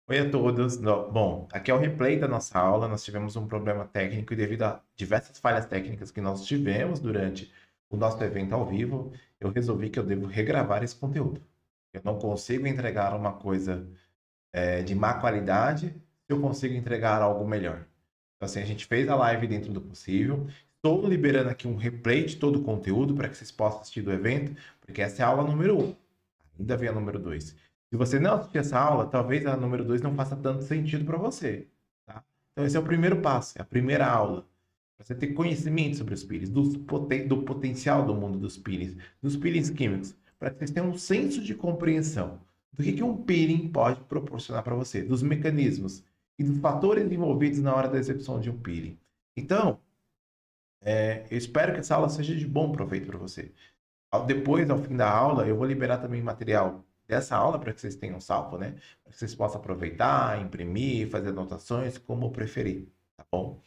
Oi a todos. Bom, aqui é o replay da nossa aula. Nós tivemos um problema técnico e devido a diversas falhas técnicas que nós tivemos durante o nosso evento ao vivo, eu resolvi que eu devo regravar esse conteúdo. Eu não consigo entregar uma coisa de má qualidade se eu consigo entregar algo melhor. Então, assim, a gente fez a live dentro do possível. Estou liberando aqui um replay de todo o conteúdo para que vocês possam assistir do evento, porque essa é a aula número 1. Ainda vem a número 2. Se você não assistir essa aula, talvez a número 2 não faça tanto sentido para você. Tá? Então, esse é o primeiro passo, é a primeira aula. Você ter conhecimento sobre os peelings, do potencial do mundo dos peelings, dos peelings químicos, para que vocês tenham um senso de compreensão do que um peeling pode proporcionar para você, dos mecanismos e dos fatores envolvidos na hora da execução de um peeling. Então, eu espero que essa aula seja de bom proveito para você. Depois, ao fim da aula, eu vou liberar também material dessa aula para que vocês tenham salvo, né? Para que vocês possam aproveitar, imprimir, fazer anotações, como preferir, tá bom?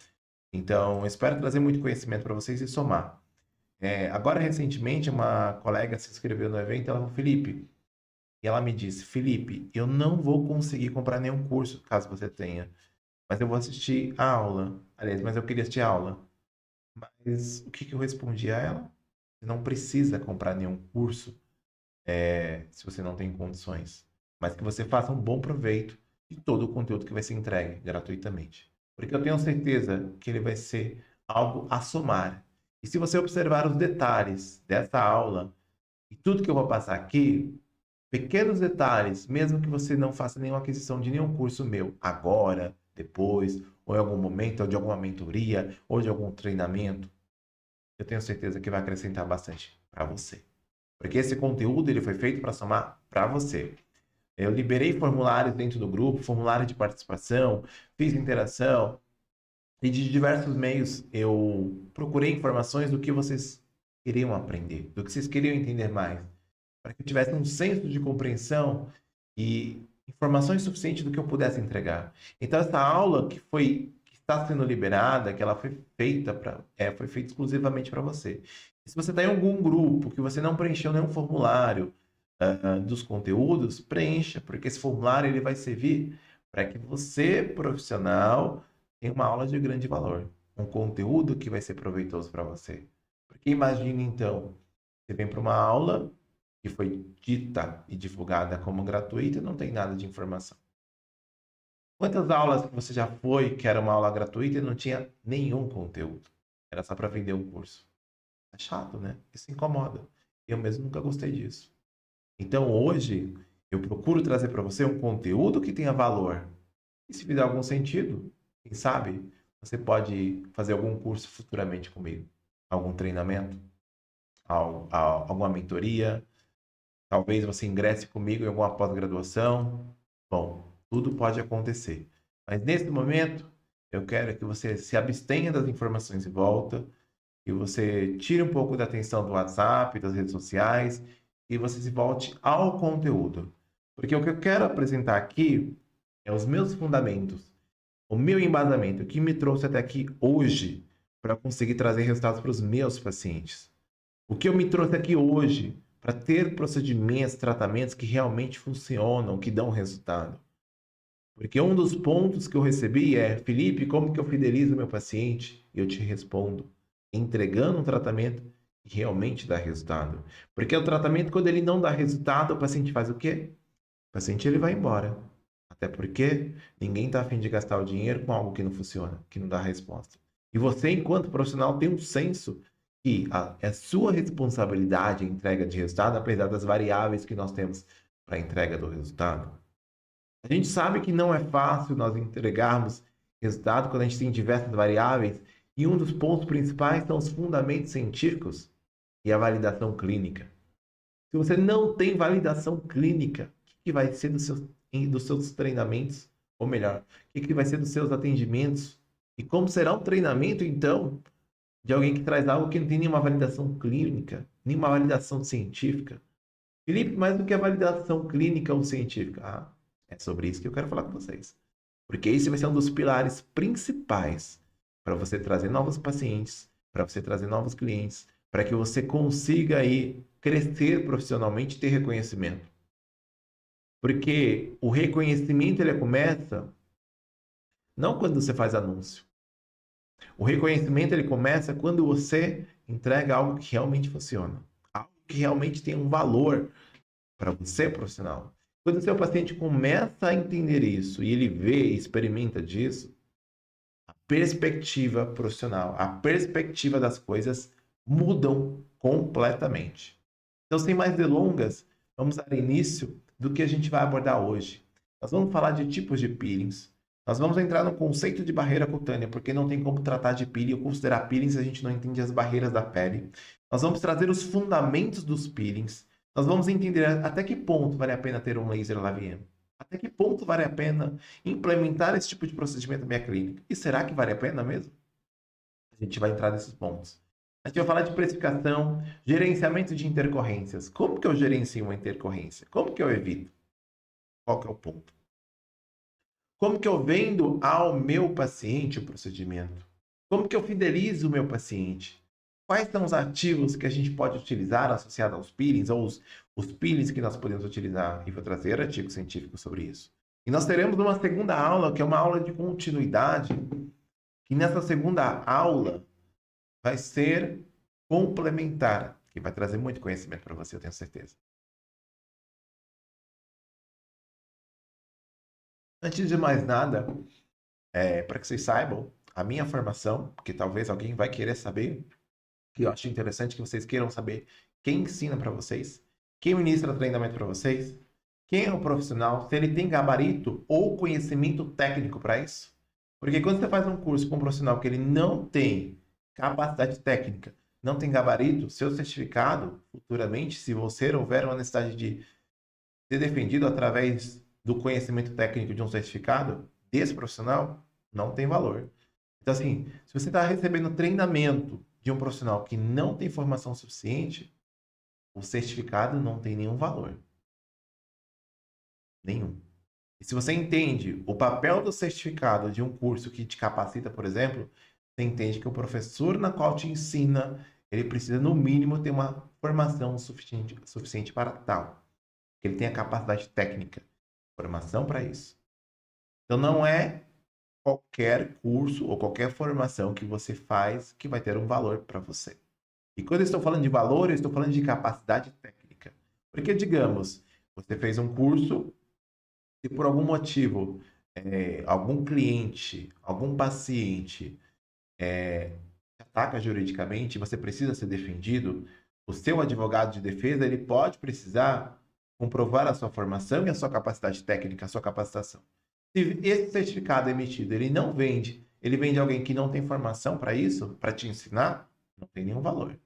Então, eu espero trazer muito conhecimento para vocês e somar. Agora, recentemente, uma colega se inscreveu no evento, ela falou, Felipe, e ela me disse, Felipe, eu não vou conseguir comprar nenhum curso, caso você tenha, mas eu vou assistir a aula. Aliás, mas eu queria assistir a aula. Mas o que que eu respondi a ela? Você não precisa comprar nenhum curso se você não tem condições, mas que você faça um bom proveito de todo o conteúdo que vai ser entregue gratuitamente. Porque eu tenho certeza que ele vai ser algo a somar. E se você observar os detalhes dessa aula e tudo que eu vou passar aqui, pequenos detalhes, mesmo que você não faça nenhuma aquisição de nenhum curso meu agora, depois, ou em algum momento, ou de alguma mentoria, ou de algum treinamento, eu tenho certeza que vai acrescentar bastante para você. Porque esse conteúdo ele foi feito para somar para você. Eu liberei formulários dentro do grupo, formulário de participação, fiz interação e de diversos meios eu procurei informações do que vocês queriam aprender, do que vocês queriam entender mais, para que eu tivesse um senso de compreensão e informações suficientes do que eu pudesse entregar. Então essa aula que está sendo liberada, que ela foi feita exclusivamente para você. E se você está em algum grupo que você não preencheu nenhum formulário dos conteúdos, preencha, porque esse formulário ele vai servir para que você, profissional, tenha uma aula de grande valor, um conteúdo que vai ser proveitoso para você. Porque imagine então, você vem para uma aula que foi dita e divulgada como gratuita e não tem nada de informação. Quantas aulas que você já foi que era uma aula gratuita e não tinha nenhum conteúdo? Era só para vender um curso. É chato, né? Isso incomoda. Eu mesmo nunca gostei disso. Então hoje eu procuro trazer para você um conteúdo que tenha valor. E se fizer algum sentido, quem sabe você pode fazer algum curso futuramente comigo, algum treinamento, alguma mentoria. Talvez você ingresse comigo em alguma pós-graduação. Bom, tudo pode acontecer. Mas nesse momento, eu quero que você se abstenha das informações em volta, que você tire um pouco da atenção do WhatsApp, das redes sociais, e você se volte ao conteúdo. Porque o que eu quero apresentar aqui é os meus fundamentos, o meu embasamento, o que me trouxe até aqui hoje para conseguir trazer resultados para os meus pacientes. O que eu me trouxe aqui hoje para ter procedimentos, tratamentos que realmente funcionam, que dão resultado. Porque um dos pontos que eu recebi é, Felipe, como que eu fidelizo meu paciente? E eu te respondo, entregando um tratamento que realmente dá resultado. Porque o tratamento, quando ele não dá resultado, o paciente faz o quê? O paciente ele vai embora. Até porque ninguém está a fim de gastar o dinheiro com algo que não funciona, que não dá resposta. E você, enquanto profissional, tem um senso que é sua responsabilidade a entrega de resultado, apesar das variáveis que nós temos para a entrega do resultado. A gente sabe que não é fácil nós entregarmos resultado quando a gente tem diversas variáveis, e um dos pontos principais são os fundamentos científicos e a validação clínica. Se você não tem validação clínica, o que vai ser dos seus treinamentos? Ou melhor, o que vai ser dos seus atendimentos? E como será o treinamento, então, de alguém que traz algo que não tem nenhuma validação clínica, nenhuma validação científica? Felipe, mais do que a validação clínica ou científica? Ah, é sobre isso que eu quero falar com vocês. Porque esse vai ser um dos pilares principais para você trazer novos pacientes, para você trazer novos clientes, para que você consiga aí crescer profissionalmente e ter reconhecimento. Porque o reconhecimento ele começa não quando você faz anúncio. O reconhecimento ele começa quando você entrega algo que realmente funciona, algo que realmente tem um valor para você, profissional. Quando o seu paciente começa a entender isso e ele vê e experimenta disso, a perspectiva profissional, a perspectiva das coisas mudam completamente. Então, sem mais delongas, vamos dar início do que a gente vai abordar hoje. Nós vamos falar de tipos de peelings. Nós vamos entrar no conceito de barreira cutânea, porque não tem como tratar de peeling ou considerar peeling se a gente não entende as barreiras da pele. Nós vamos trazer os fundamentos dos peelings. Nós vamos entender até que ponto vale a pena ter um laser Lavien. Até que ponto vale a pena implementar esse tipo de procedimento na minha clínica? E será que vale a pena mesmo? A gente vai entrar nesses pontos. A gente vai falar de precificação, gerenciamento de intercorrências. Como que eu gerencio uma intercorrência? Como que eu evito? Qual que é o ponto? Como que eu vendo ao meu paciente o procedimento? Como que eu fidelizo o meu paciente? Quais são os ativos que a gente pode utilizar associados aos peelings, ou os peelings que nós podemos utilizar? E vou trazer artigos científicos sobre isso. E nós teremos uma segunda aula, que é uma aula de continuidade, e nessa segunda aula vai ser complementar, que vai trazer muito conhecimento para você, eu tenho certeza. Antes de mais nada, para que vocês saibam, a minha formação, porque talvez alguém vai querer saber, que eu acho interessante que vocês queiram saber quem ensina para vocês, quem ministra treinamento para vocês, quem é o profissional, se ele tem gabarito ou conhecimento técnico para isso. Porque quando você faz um curso com um profissional que ele não tem capacidade técnica, não tem gabarito, seu certificado, futuramente, se você houver uma necessidade de ser defendido através do conhecimento técnico de um certificado desse profissional, não tem valor. Então, assim, se você está recebendo treinamento de um profissional que não tem formação suficiente, o certificado não tem nenhum valor. Nenhum. E se você entende o papel do certificado de um curso que te capacita, por exemplo, você entende que o professor na qual te ensina, ele precisa, no mínimo, ter uma formação suficiente para tal. Que ele tenha capacidade técnica, formação para isso. Então, não é qualquer curso ou qualquer formação que você faz que vai ter um valor para você. E quando eu estou falando de valor, eu estou falando de capacidade técnica. Porque, digamos, você fez um curso e por algum motivo, algum cliente, algum paciente te ataca juridicamente, você precisa ser defendido, o seu advogado de defesa ele pode precisar comprovar a sua formação e a sua capacidade técnica, a sua capacitação. Se esse certificado é emitido, ele não vende, ele vende alguém que não tem formação para isso, para te ensinar, não tem nenhum valor.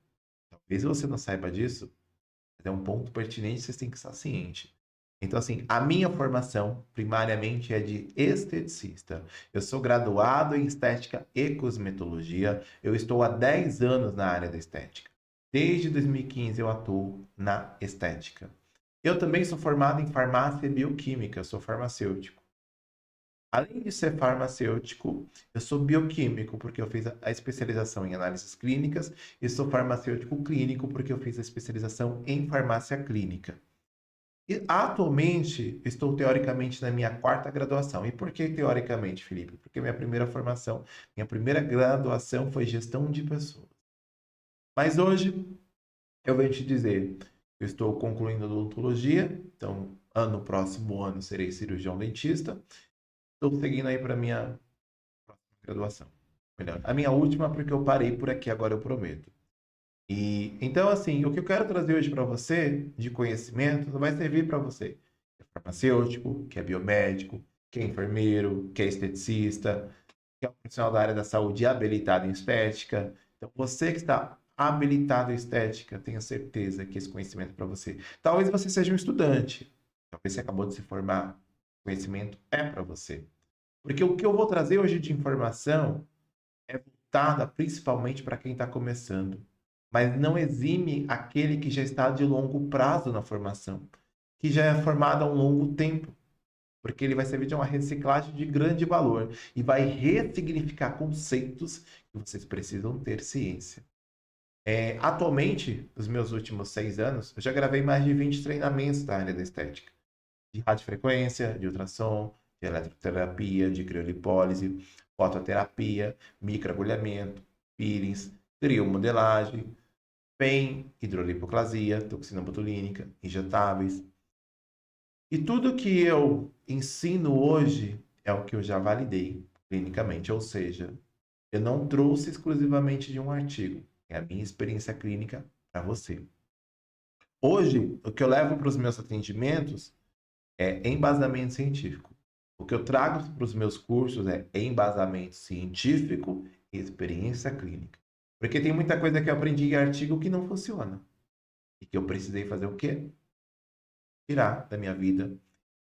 Talvez você não saiba disso, mas é um ponto pertinente, você tem que estar ciente. Então, assim, a minha formação, primariamente, é de esteticista. Eu sou graduado em estética e cosmetologia. Eu estou há 10 anos na área da estética. Desde 2015 eu atuo na estética. Eu também sou formado em farmácia e bioquímica, eu sou farmacêutico. Além de ser farmacêutico, eu sou bioquímico, porque eu fiz a especialização em análises clínicas, e sou farmacêutico clínico, porque eu fiz a especialização em farmácia clínica. E atualmente estou teoricamente na minha quarta graduação. E por que teoricamente, Felipe? Porque minha primeira formação, minha primeira graduação foi gestão de pessoas. Mas hoje eu venho te dizer, eu estou concluindo odontologia, então ano próximo ano serei cirurgião dentista. Estou seguindo aí para minha próxima graduação. Melhor, a minha última porque eu parei por aqui, agora eu prometo. E então, assim, o que eu quero trazer hoje para você de conhecimento vai servir para você, que é farmacêutico, que é biomédico, que é enfermeiro, que é esteticista, que é um profissional da área da saúde habilitado em estética. Então, você que está habilitado em estética, tenha certeza que esse conhecimento é para você. Talvez você seja um estudante, talvez você acabou de se formar, o conhecimento é para você. Porque o que eu vou trazer hoje de informação é voltada principalmente para quem está começando, mas não exime aquele que já está de longo prazo na formação, que já é formado há um longo tempo, porque ele vai servir de uma reciclagem de grande valor e vai ressignificar conceitos que vocês precisam ter ciência. Atualmente, nos meus últimos 6 anos, eu já gravei mais de 20 treinamentos da área da estética. de radiofrequência, de ultrassom, de eletroterapia, de criolipólise, fototerapia, microagulhamento, peelings, criomodelagem, PEN, hidrolipoclasia, toxina botulínica, injetáveis. E tudo que eu ensino hoje é o que eu já validei clinicamente, ou seja, eu não trouxe exclusivamente de um artigo, é a minha experiência clínica para você. Hoje, o que eu levo para os meus atendimentos é embasamento científico. O que eu trago para os meus cursos é embasamento científico e experiência clínica. Porque tem muita coisa que eu aprendi em artigo que não funciona. E que eu precisei fazer o quê? Tirar da minha vida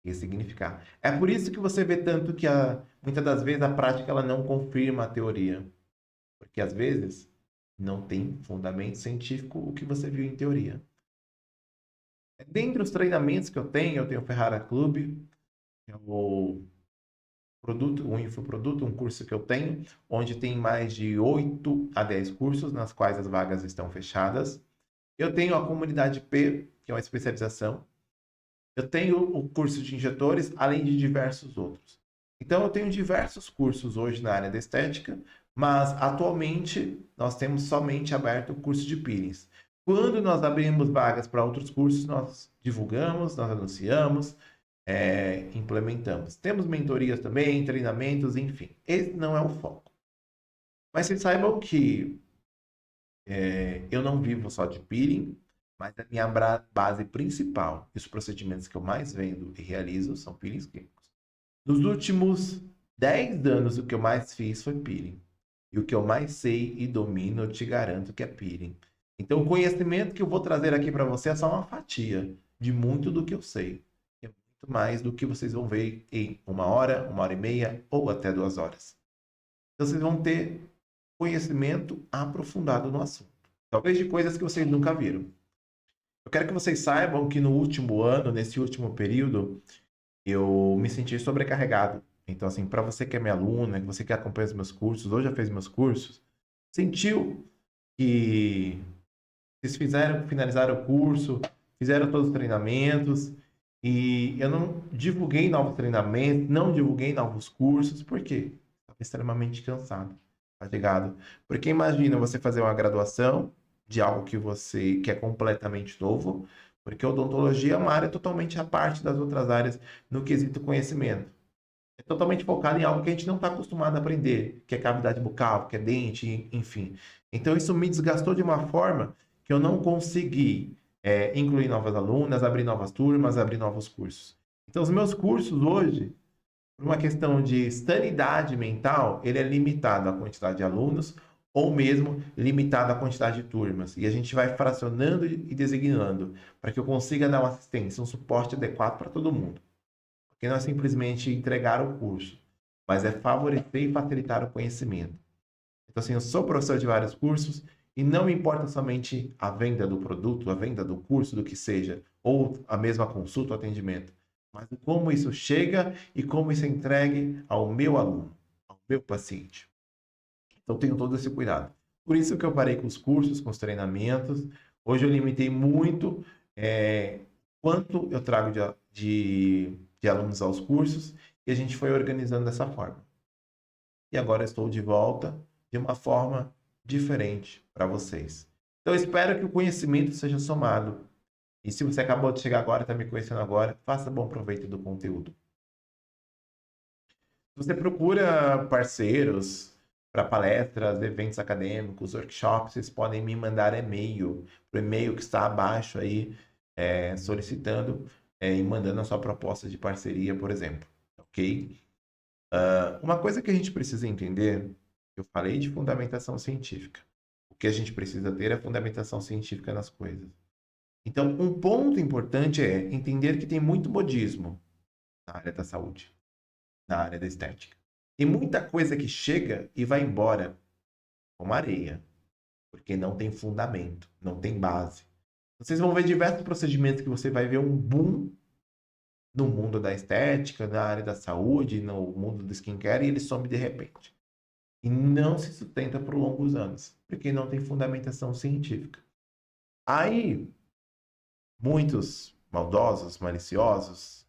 e ressignificar. É por isso que você vê tanto que muitas das vezes a prática ela não confirma a teoria. Porque às vezes não tem fundamento científico o que você viu em teoria. Dentre os treinamentos que eu tenho o Ferrara Club, que é o produto, um infoproduto, um curso que eu tenho, onde tem mais de 8 a 10 cursos, nas quais as vagas estão fechadas. Eu tenho a comunidade P, que é uma especialização. Eu tenho o curso de injetores, além de diversos outros. Então, eu tenho diversos cursos hoje na área da estética, mas atualmente nós temos somente aberto o curso de peelings. Quando nós abrimos vagas para outros cursos, nós divulgamos, nós anunciamos, implementamos. Temos mentorias também, treinamentos, enfim. Esse não é o foco. Mas vocês saibam que eu não vivo só de peeling, mas a minha base principal e os procedimentos que eu mais vendo e realizo são peelings químicos. Nos últimos 10 anos, o que eu mais fiz foi peeling. E o que eu mais sei e domino, eu te garanto que é peeling. Então, o conhecimento que eu vou trazer aqui para você é só uma fatia de muito do que eu sei. É muito mais do que vocês vão ver em 1 hora e meia ou até 2 horas. Então, vocês vão ter conhecimento aprofundado no assunto. Talvez de coisas que vocês nunca viram. Eu quero que vocês saibam que no último ano, nesse último período, eu me senti sobrecarregado. Então, assim, para você que é minha aluna, que você que acompanha os meus cursos, ou já fez meus cursos, sentiu que vocês finalizaram o curso, fizeram todos os treinamentos, e eu não divulguei novos treinamentos, não divulguei novos cursos, por quê? Estava extremamente cansado, fatigado. Porque imagina você fazer uma graduação de algo que é completamente novo, porque odontologia é uma área totalmente à parte das outras áreas no quesito conhecimento. É totalmente focado em algo que a gente não está acostumado a aprender, que é cavidade bucal, que é dente, enfim. Então isso me desgastou de uma forma que eu não consegui incluir novas alunas, abrir novas turmas, abrir novos cursos. Então os meus cursos hoje, por uma questão de sanidade mental, ele é limitado à quantidade de alunos ou mesmo limitado à quantidade de turmas. E a gente vai fracionando e designando para que eu consiga dar uma assistência, um suporte adequado para todo mundo. Porque não é simplesmente entregar o curso, mas é favorecer e facilitar o conhecimento. Então, assim, eu sou professor de vários cursos e não me importa somente a venda do produto, a venda do curso, do que seja, ou a mesma consulta ou atendimento, mas como isso chega e como isso é entregue ao meu aluno, ao meu paciente. Então, tenho todo esse cuidado. Por isso que eu parei com os cursos, com os treinamentos. Hoje eu limitei muito quanto eu trago de alunos aos cursos e a gente foi organizando dessa forma. E agora estou de volta de uma forma diferente para vocês. Então, eu espero que o conhecimento seja somado. E se você acabou de chegar agora, está me conhecendo agora, faça bom proveito do conteúdo. Você procura parceiros para palestras, eventos acadêmicos, workshops, vocês podem me mandar e-mail, o e-mail que está abaixo aí, solicitando e mandando a sua proposta de parceria, por exemplo. Ok? Uma coisa que a gente precisa entender, eu falei de fundamentação científica. O que a gente precisa ter é fundamentação científica nas coisas. Então, um ponto importante é entender que tem muito modismo na área da saúde, na área da estética. Tem muita coisa que chega e vai embora como areia, porque não tem fundamento, não tem base. Vocês vão ver diversos procedimentos que você vai ver um boom no mundo da estética, na área da saúde, no mundo do skincare, e ele some de repente. E não se sustenta por longos anos, porque não tem fundamentação científica. Aí, muitos maldosos, maliciosos,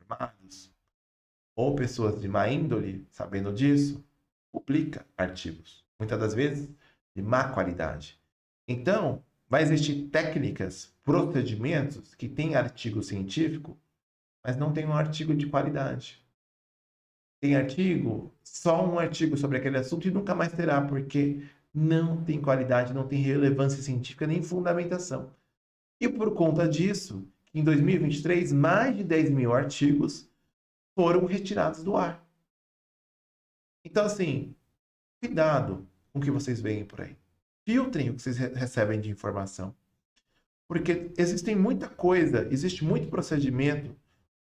informados, ou pessoas de má índole, sabendo disso, publica artigos, muitas das vezes de má qualidade. Então, vai existir técnicas, procedimentos que têm artigo científico, mas não tem um artigo de qualidade. Tem artigo, só um artigo sobre aquele assunto e nunca mais terá, porque não tem qualidade, não tem relevância científica nem fundamentação. E por conta disso, em 2023, mais de 10 mil artigos foram retirados do ar. Então, assim, cuidado com o que vocês veem por aí. Filtrem o que vocês recebem de informação. Porque existe muito procedimento,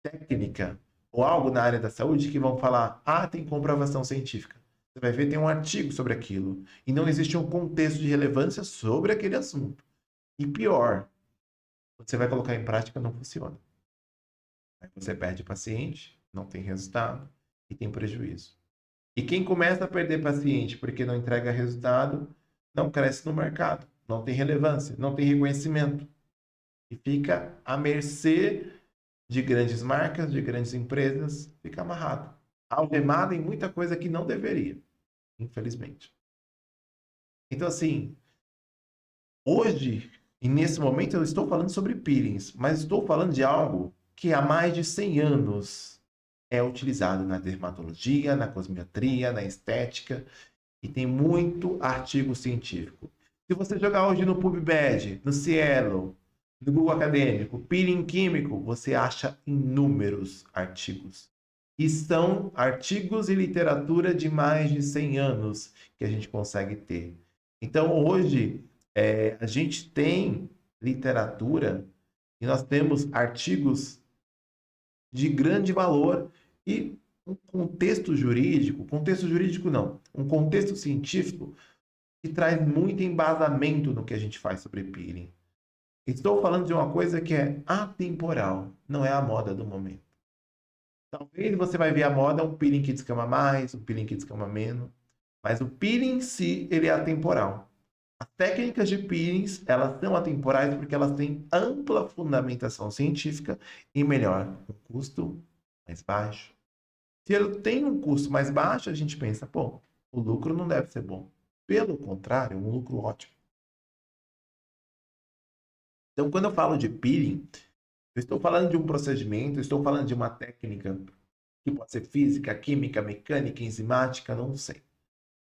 técnica, ou algo na área da saúde que vão falar, tem comprovação científica. Você vai ver, tem um artigo sobre aquilo. E não existe um contexto de relevância sobre aquele assunto. E pior, você vai colocar em prática, não funciona. Aí você perde paciente, não tem resultado e tem prejuízo. E quem começa a perder paciente porque não entrega resultado, não cresce no mercado, não tem relevância, não tem reconhecimento. E fica à mercê de grandes marcas, de grandes empresas, fica amarrado. Algemado em muita coisa que não deveria, infelizmente. Então, assim, hoje, e nesse momento, eu estou falando sobre peelings, mas estou falando de algo que há mais de 100 anos é utilizado na dermatologia, na cosmetria, na estética, e tem muito artigo científico. Se você jogar hoje no PubMed, no Cielo, no Google Acadêmico, peeling químico, você acha inúmeros artigos. E são artigos e literatura de mais de 100 anos que a gente consegue ter. Então, hoje, a gente tem literatura e nós temos artigos de grande valor e um contexto jurídico não, um contexto científico que traz muito embasamento no que a gente faz sobre peeling. Estou falando de uma coisa que é atemporal, não é a moda do momento. Talvez você vai ver a moda, um peeling que descama mais, um peeling que descama menos, mas o peeling em si, ele é atemporal. As técnicas de peelings, elas são atemporais porque elas têm ampla fundamentação científica e melhor, um custo mais baixo. Se ele tem um custo mais baixo, a gente pensa, pô, o lucro não deve ser bom. Pelo contrário, um lucro ótimo. Então, quando eu falo de peeling, eu estou falando de um procedimento, eu estou falando de uma técnica que pode ser física, química, mecânica, enzimática, não sei.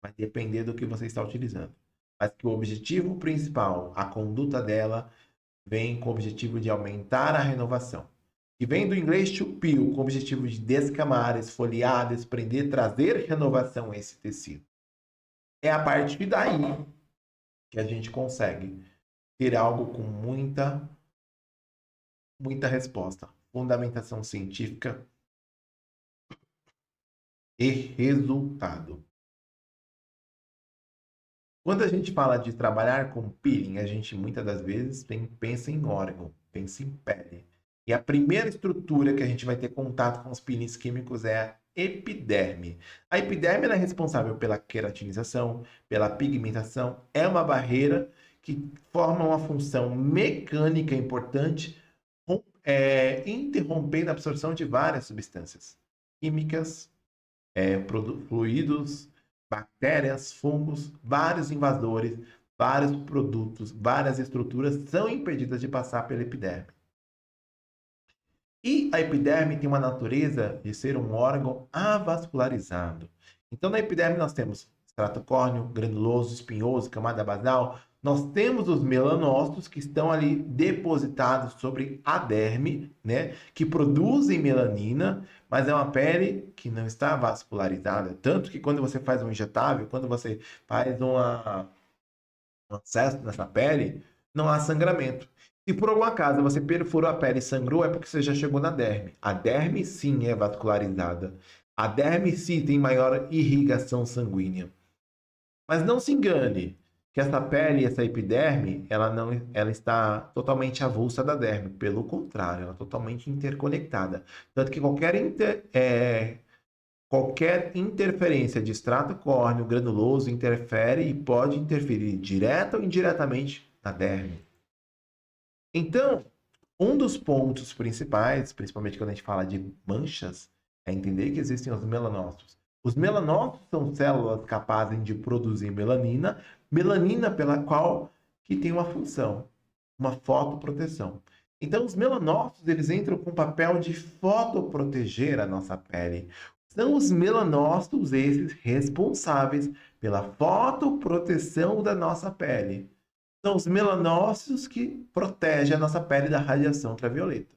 Vai depender do que você está utilizando. Mas que o objetivo principal, a conduta dela, vem com o objetivo de aumentar a renovação. E vem do inglês to peel, com o objetivo de descamar, esfoliar, desprender, trazer renovação a esse tecido. É a partir daí que a gente consegue ter algo com muita resposta, fundamentação científica e resultado. Quando a gente fala de trabalhar com peeling, a gente muitas das vezes pensa em órgão, pensa em pele. E a primeira estrutura que a gente vai ter contato com os peelings químicos é a epiderme. A epiderme é responsável pela queratinização, pela pigmentação, é uma barreira que forma uma função mecânica importante, interrompendo a absorção de várias substâncias químicas, fluidos, bactérias, fungos, vários invasores, vários produtos, várias estruturas são impedidas de passar pela epiderme. E a epiderme tem uma natureza de ser um órgão avascularizado. Então, na epiderme nós temos extrato córneo, granuloso, espinhoso, camada basal. Nós temos os melanócitos que estão ali depositados sobre a derme, né, que produzem melanina, mas é uma pele que não está vascularizada. Tanto que quando você faz um injetável, quando você faz um acesso nessa pele, não há sangramento. Se por algum acaso você perfurou a pele e sangrou, é porque você já chegou na derme. A derme sim é vascularizada. A derme sim tem maior irrigação sanguínea. Mas não se engane que essa pele, essa epiderme, ela está totalmente avulsa da derme. Pelo contrário, ela é totalmente interconectada. Tanto que qualquer interferência de extrato córneo granuloso interfere e pode interferir direta ou indiretamente na derme. Então, Um dos pontos principais, principalmente quando a gente fala de manchas, é entender que existem os melanócitos. Os melanócitos são células capazes de produzir melanina, melanina pela qual que tem uma função, uma fotoproteção. Então, os melanócitos, eles entram com o papel de fotoproteger a nossa pele. São os melanócitos esses responsáveis pela fotoproteção da nossa pele. São os melanócitos que protegem a nossa pele da radiação ultravioleta.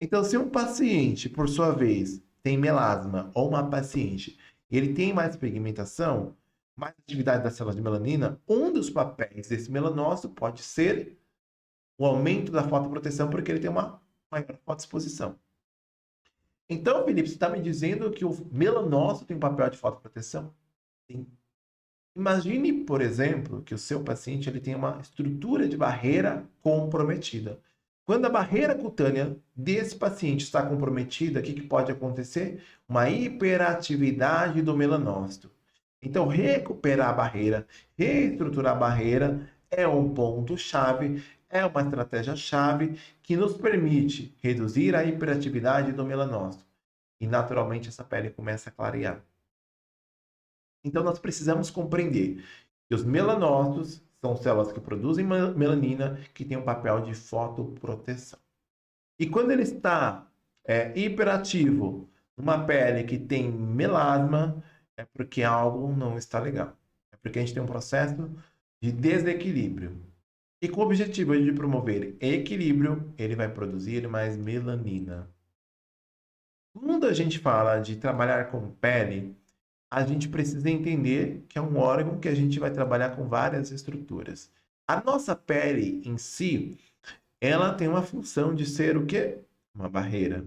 Então, se um paciente, por sua vez, tem melasma ou uma paciente, ele tem mais pigmentação, mais atividade das células de melanina, um dos papéis desse melanócito pode ser o aumento da fotoproteção, porque ele tem uma maior fotoexposição. Então, Felipe, você está me dizendo que o melanócito tem um papel de fotoproteção? Sim. Imagine, por exemplo, que o seu paciente ele tem uma estrutura de barreira comprometida. Quando a barreira cutânea desse paciente está comprometida, o que pode acontecer? Uma hiperatividade do melanócito. Então, recuperar a barreira, reestruturar a barreira é um ponto-chave, é uma estratégia-chave que nos permite reduzir a hiperatividade do melanócito. E, naturalmente, essa pele começa a clarear. Então, nós precisamos compreender que os melanócitos são células que produzem melanina, que têm um papel de fotoproteção. E quando ele está hiperativo numa pele que tem melasma, é porque algo não está legal. É porque a gente tem um processo de desequilíbrio. E com o objetivo de promover equilíbrio, ele vai produzir mais melanina. Quando a gente fala de trabalhar com pele, a gente precisa entender que é um órgão que a gente vai trabalhar com várias estruturas. A nossa pele em si, ela tem uma função de ser o quê? Uma barreira.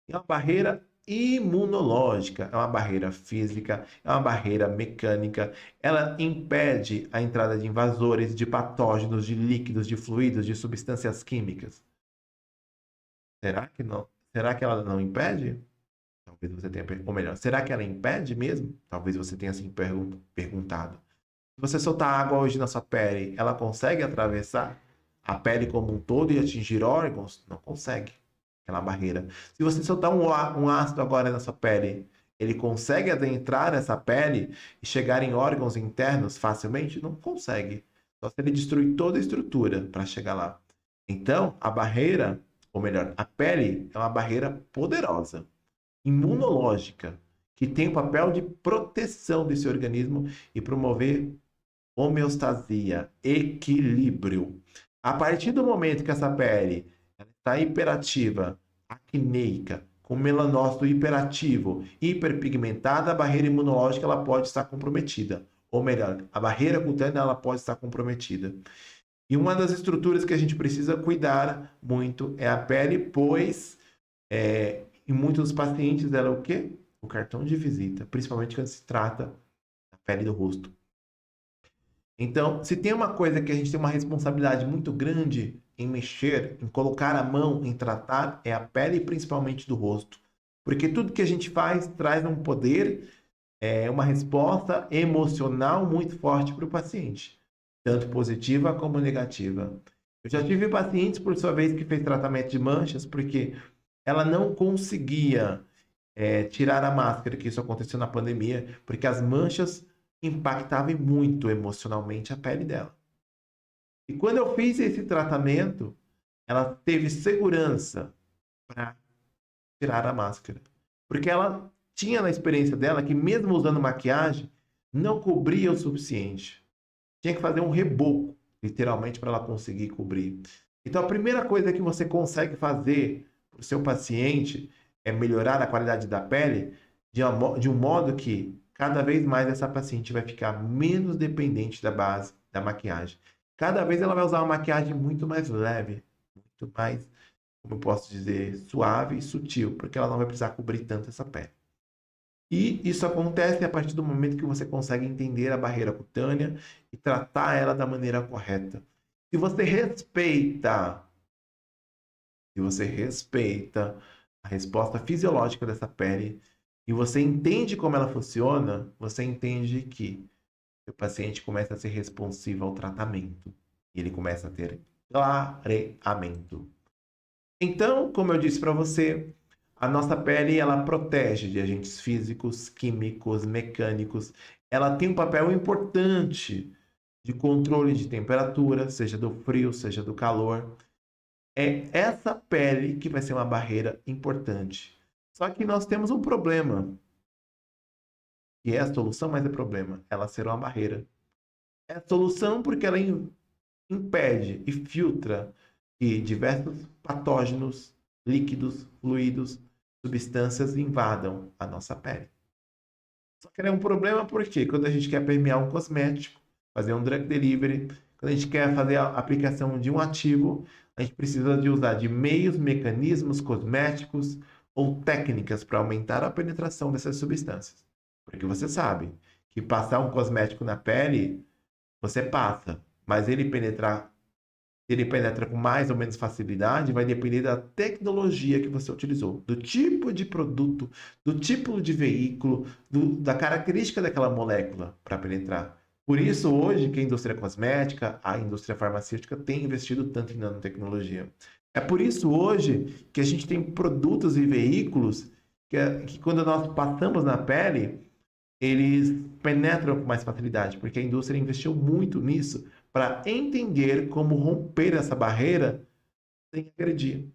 É uma barreira imunológica, é uma barreira física, é uma barreira mecânica. Ela impede a entrada de invasores, de patógenos, de líquidos, de fluidos, de substâncias químicas. Será que não? Será que ela não impede? Talvez você tenha, ou melhor, será que ela impede mesmo? Talvez você tenha assim perguntado. Se você soltar água hoje na sua pele, ela consegue atravessar a pele como um todo e atingir órgãos? Não consegue. Aquela barreira. Se você soltar um ácido agora na sua pele, ele consegue adentrar essa pele e chegar em órgãos internos facilmente? Não consegue. Só se ele destruir toda a estrutura para chegar lá. Então, a barreira, ou melhor, a pele é uma barreira poderosa imunológica, que tem o papel de proteção desse organismo e promover homeostasia, equilíbrio. A partir do momento que essa pele está hiperativa, acneica, com melanócito hiperativo, hiperpigmentada, a barreira imunológica ela pode estar comprometida. Ou melhor, a barreira cutânea ela pode estar comprometida. E uma das estruturas que a gente precisa cuidar muito é a pele, pois em muitos dos pacientes ela é o quê? O cartão de visita, principalmente quando se trata da pele do rosto. Então, se tem uma coisa que a gente tem uma responsabilidade muito grande em mexer, em colocar a mão, em tratar, é a pele, principalmente do rosto. Porque tudo que a gente faz traz um poder, uma resposta emocional muito forte para o paciente, tanto positiva como negativa. Eu já tive pacientes, por sua vez, que fez tratamento de manchas, porque ela não conseguia tirar a máscara, que isso aconteceu na pandemia, porque as manchas impactavam muito emocionalmente a pele dela. E quando eu fiz esse tratamento, ela teve segurança para tirar a máscara. Porque ela tinha na experiência dela que mesmo usando maquiagem, não cobria o suficiente. Tinha que fazer um reboco, literalmente, para ela conseguir cobrir. Então, a primeira coisa que você consegue fazer para o seu paciente é melhorar a qualidade da pele de um modo que cada vez mais essa paciente vai ficar menos dependente da base da maquiagem. Cada vez ela vai usar uma maquiagem muito mais leve, muito mais, como eu posso dizer, suave e sutil, porque ela não vai precisar cobrir tanto essa pele. E isso acontece a partir do momento que você consegue entender a barreira cutânea e tratar ela da maneira correta. Se você respeita, se você respeita a resposta fisiológica dessa pele e você entende como ela funciona, você entende que o paciente começa a ser responsivo ao tratamento. E ele começa a ter clareamento. Então, como eu disse para você, a nossa pele ela protege de agentes físicos, químicos, mecânicos. Ela tem um papel importante de controle de temperatura, seja do frio, seja do calor. É essa pele que vai ser uma barreira importante. Só que nós temos um problema, que é a solução, mas é problema. Ela será uma barreira. É a solução porque ela impede e filtra que diversos patógenos, líquidos, fluidos, substâncias invadam a nossa pele. Só que ela é um problema porque quando a gente quer permear um cosmético, fazer um drug delivery, quando a gente quer fazer a aplicação de um ativo, a gente precisa de usar de meios, mecanismos cosméticos ou técnicas para aumentar a penetração dessas substâncias. Porque você sabe que passar um cosmético na pele, você passa, mas ele penetra com mais ou menos facilidade, vai depender da tecnologia que você utilizou, do tipo de produto, do tipo de veículo, da característica daquela molécula para penetrar. Por isso, hoje, que a indústria cosmética, a indústria farmacêutica tem investido tanto em nanotecnologia. É por isso, hoje, que a gente tem produtos e veículos que quando nós passamos na pele, eles penetram com mais facilidade, porque a indústria investiu muito nisso para entender como romper essa barreira sem agredir,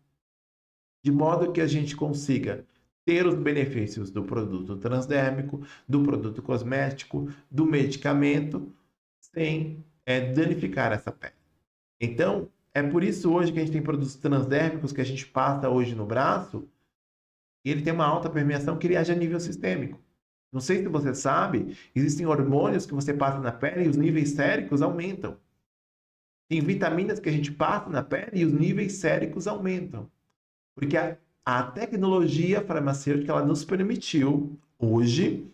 de modo que a gente consiga ter os benefícios do produto transdérmico, do produto cosmético, do medicamento, sem danificar essa pele. Então, é por isso hoje que a gente tem produtos transdérmicos que a gente passa hoje no braço, e ele tem uma alta permeação que ele age a nível sistêmico. Não sei se você sabe, existem hormônios que você passa na pele e os níveis séricos aumentam. Tem vitaminas que a gente passa na pele e os níveis séricos aumentam. Porque a tecnologia farmacêutica ela nos permitiu, hoje,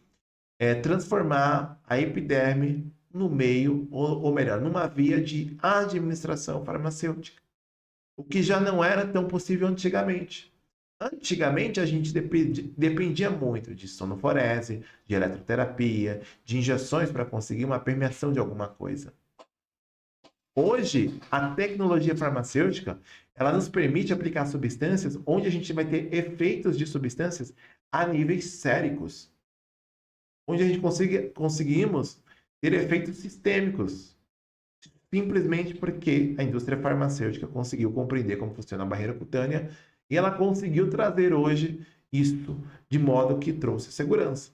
transformar a epiderme no meio, ou melhor, numa via de administração farmacêutica. O que já não era tão possível antigamente. Antigamente, a gente dependia muito de sonoforese, de eletroterapia, de injeções para conseguir uma permeação de alguma coisa. Hoje, a tecnologia farmacêutica, ela nos permite aplicar substâncias onde a gente vai ter efeitos de substâncias a níveis séricos. Onde a gente conseguimos ter efeitos sistêmicos. Simplesmente porque a indústria farmacêutica conseguiu compreender como funciona a barreira cutânea e ela conseguiu trazer hoje isso de modo que trouxe segurança.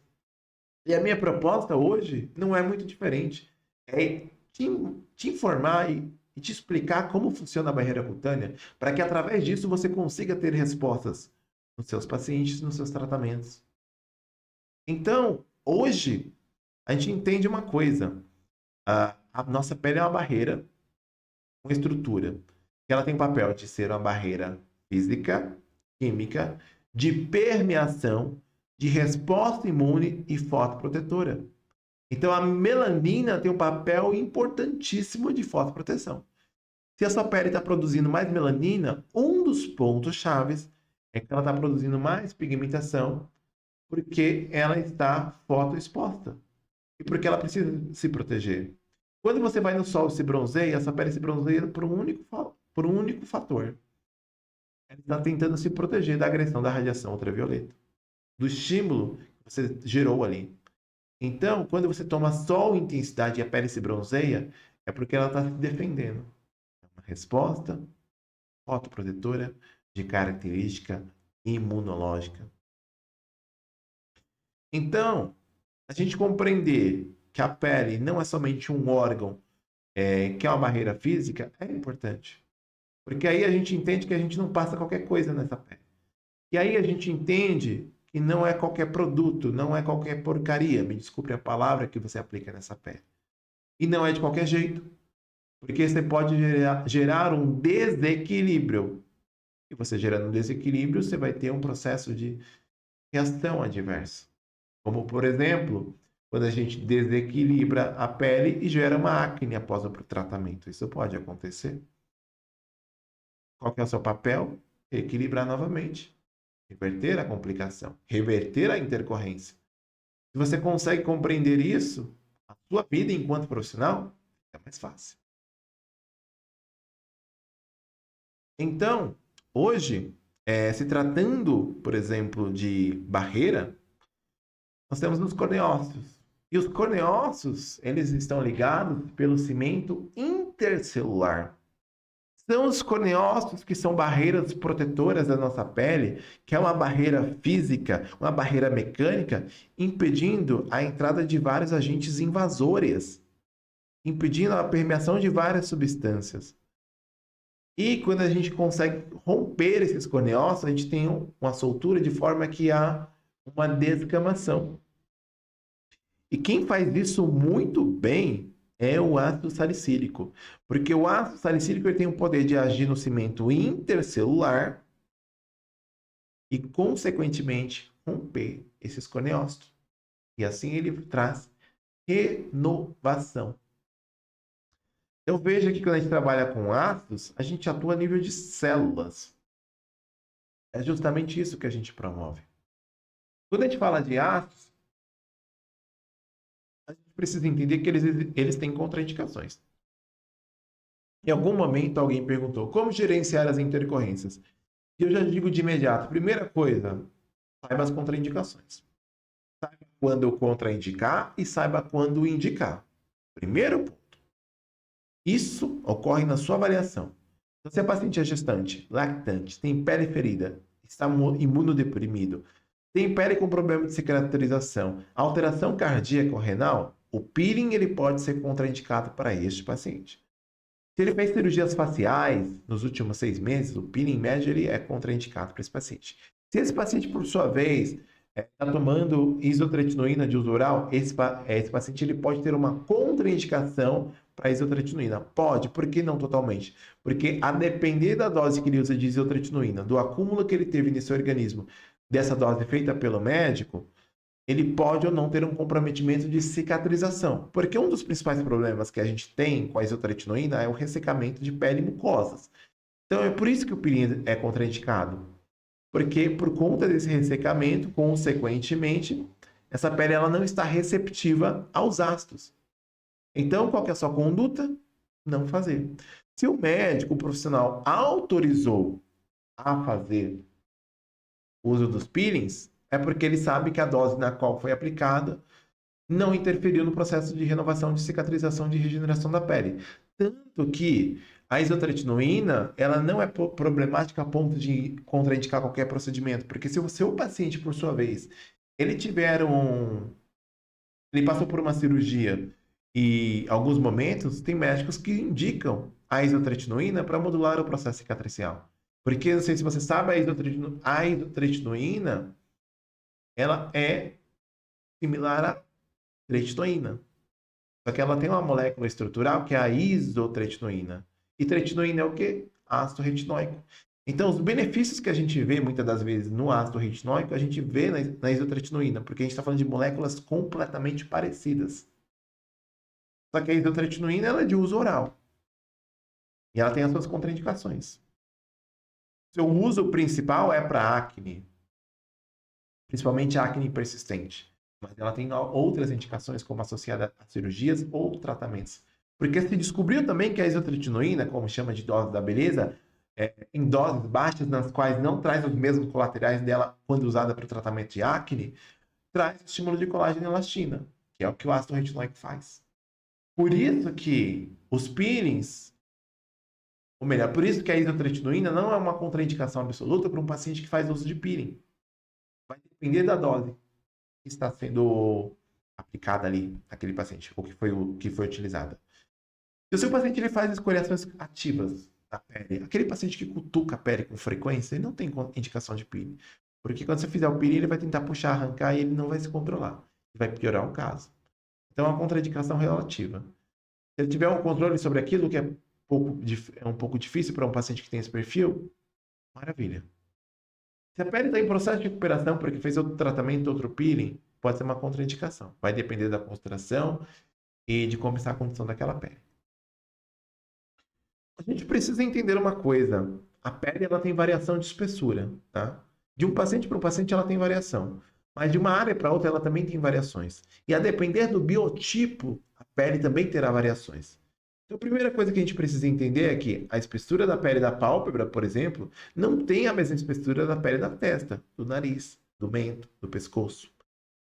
E a minha proposta hoje não é muito diferente. É te informar e te explicar como funciona a barreira cutânea, para que através disso você consiga ter respostas nos seus pacientes, nos seus tratamentos. Então, hoje, a gente entende uma coisa. A nossa pele é uma barreira, uma estrutura, que ela tem o papel de ser uma barreira física, química, de permeação, de resposta imune e fotoprotetora. Então, a melanina tem um papel importantíssimo de fotoproteção. Se a sua pele está produzindo mais melanina, um dos pontos chaves é que ela está produzindo mais pigmentação, porque ela está fotoexposta e porque ela precisa se proteger. Quando você vai no sol e se bronzeia, essa pele se bronzeia por um único fator. Ela está tentando se proteger da agressão da radiação ultravioleta, do estímulo que você gerou ali. Então, quando você toma sol intensidade e a pele se bronzeia, é porque ela está se defendendo. É uma resposta fotoprotetora de característica imunológica. Então, a gente compreender que a pele não é somente um órgão que é uma barreira física é importante. Porque aí a gente entende que a gente não passa qualquer coisa nessa pele. E aí a gente entende que não é qualquer produto, não é qualquer porcaria, me desculpe a palavra que você aplica nessa pele. E não é de qualquer jeito, porque você pode gerar um desequilíbrio. E você gerando um desequilíbrio, você vai ter um processo de reação adversa. Como, por exemplo, quando a gente desequilibra a pele e gera uma acne após o tratamento. Isso pode acontecer. Qual que é o seu papel? Equilibrar novamente. Reverter a complicação. Reverter a intercorrência. Se você consegue compreender isso, a sua vida enquanto profissional é mais fácil. Então, Hoje, se tratando, por exemplo, de barreira, nós temos os corneócitos. E os corneócitos, eles estão ligados pelo cimento intercelular. São os corneócitos que são barreiras protetoras da nossa pele, que é uma barreira física, uma barreira mecânica, impedindo a entrada de vários agentes invasores, impedindo a permeação de várias substâncias. E quando a gente consegue romper esses corneócitos, a gente tem uma soltura de forma que há uma descamação. E quem faz isso muito bem é o ácido salicílico, porque o ácido salicílico ele tem o poder de agir no cimento intercelular e, consequentemente, romper esses corneócitos. E assim ele traz renovação. Então veja que quando a gente trabalha com ácidos, a gente atua a nível de células. É justamente isso que a gente promove. Quando a gente fala de ácidos, a gente precisa entender que eles têm contraindicações. Em algum momento alguém perguntou como gerenciar as intercorrências. E eu já digo de imediato, primeira coisa, saiba as contraindicações. Saiba quando contraindicar e saiba quando indicar. Primeiro ponto. Isso ocorre na sua avaliação. Se a paciente é gestante, lactante, tem pele ferida, está imunodeprimido, tem pele com problema de cicatrização, alteração cardíaca ou renal, o peeling ele pode ser contraindicado para este paciente. Se ele fez cirurgias faciais nos últimos 6 meses, o peeling, em média, ele é contraindicado para esse paciente. Se esse paciente, por sua vez, está tomando isotretinoína de uso oral, esse paciente ele pode ter uma contraindicação para isotretinoína. Pode, por que não totalmente? Porque a depender da dose que ele usa de isotretinoína, do acúmulo que ele teve nesse organismo, dessa dose feita pelo médico, ele pode ou não ter um comprometimento de cicatrização. Porque um dos principais problemas que a gente tem com a isotretinoína é o ressecamento de pele e mucosas. Então é por isso que o peeling é contraindicado. Porque por conta desse ressecamento, consequentemente, essa pele ela não está receptiva aos ácidos. Então, qual que é a sua conduta? Não fazer. Se o médico, o profissional, autorizou a fazer o uso dos peelings, é porque ele sabe que a dose na qual foi aplicada não interferiu no processo de renovação, de cicatrização, de regeneração da pele. Tanto que a isotretinoína, ela não é problemática a ponto de contraindicar qualquer procedimento, porque se o seu paciente, por sua vez, ele ele passou por uma cirurgia e, em alguns momentos, tem médicos que indicam a isotretinoína para modular o processo cicatricial. Porque, não sei se você sabe, a isotretinoína ela é similar à tretinoína. Só que ela tem uma molécula estrutural que é a isotretinoína. E tretinoína é o quê? Ácido retinóico. Então, os benefícios que a gente vê muitas das vezes no ácido retinóico, a gente vê na isotretinoína, porque a gente está falando de moléculas completamente parecidas. Só que a isotretinoína ela é de uso oral. E ela tem as suas contraindicações. Seu uso principal é para acne, principalmente acne persistente. Mas ela tem outras indicações, como associada a cirurgias ou tratamentos. Porque se descobriu também que a isotretinoína, como chama de dose da beleza, em doses baixas, nas quais não traz os mesmos colaterais dela quando usada para o tratamento de acne, traz estímulo de colágeno e elastina, que é o que o ácido retinóico faz. Por isso que os peelings, ou melhor, por isso que a isotretinoína não é uma contraindicação absoluta para um paciente que faz uso de peeling. Vai depender da dose que está sendo aplicada ali naquele paciente, ou que foi utilizada. Se o seu paciente ele faz escoriações ativas da pele, aquele paciente que cutuca a pele com frequência, ele não tem indicação de peeling. Porque quando você fizer o peeling, ele vai tentar puxar, arrancar e ele não vai se controlar. Vai piorar o caso. Então, é uma contraindicação relativa. Se ele tiver um controle sobre aquilo que é um pouco difícil para um paciente que tem esse perfil, maravilha. Se a pele está em processo de recuperação porque fez outro tratamento, outro peeling, pode ser uma contraindicação. Vai depender da concentração e de como está a condição daquela pele. A gente precisa entender uma coisa. A pele ela tem variação de espessura, tá? De um paciente para um paciente ela tem variação. Mas de uma área para outra ela também tem variações. E a depender do biotipo, a pele também terá variações. Então, a primeira coisa que a gente precisa entender é que a espessura da pele da pálpebra, por exemplo, não tem a mesma espessura da pele da testa, do nariz, do mento, do pescoço.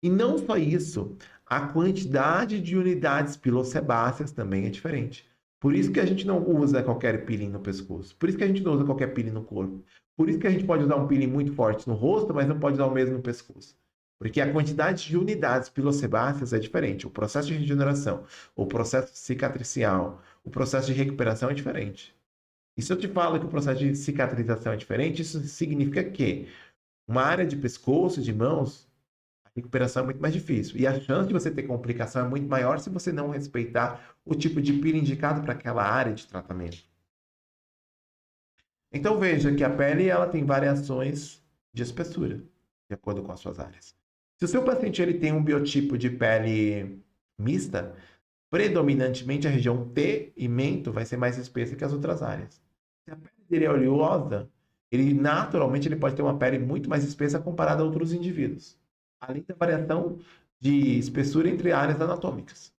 E não só isso, a quantidade de unidades pilossebáceas também é diferente. Por isso que a gente não usa qualquer peeling no pescoço. Por isso que a gente não usa qualquer peeling no corpo. Por isso que a gente pode usar um peeling muito forte no rosto, mas não pode usar o mesmo no pescoço. Porque a quantidade de unidades pilossebáceas é diferente. O processo de regeneração, o processo cicatricial, o processo de recuperação é diferente. E se eu te falo que o processo de cicatrização é diferente, isso significa que uma área de pescoço, de mãos, a recuperação é muito mais difícil. E a chance de você ter complicação é muito maior se você não respeitar o tipo de pila indicado para aquela área de tratamento. Então veja que a pele ela tem variações de espessura, de acordo com as suas áreas. Se o seu paciente ele tem um biotipo de pele mista, predominantemente a região T e mento vai ser mais espessa que as outras áreas. Se a pele dele é oleosa, ele naturalmente ele pode ter uma pele muito mais espessa comparada a outros indivíduos, além da variação de espessura entre áreas anatômicas.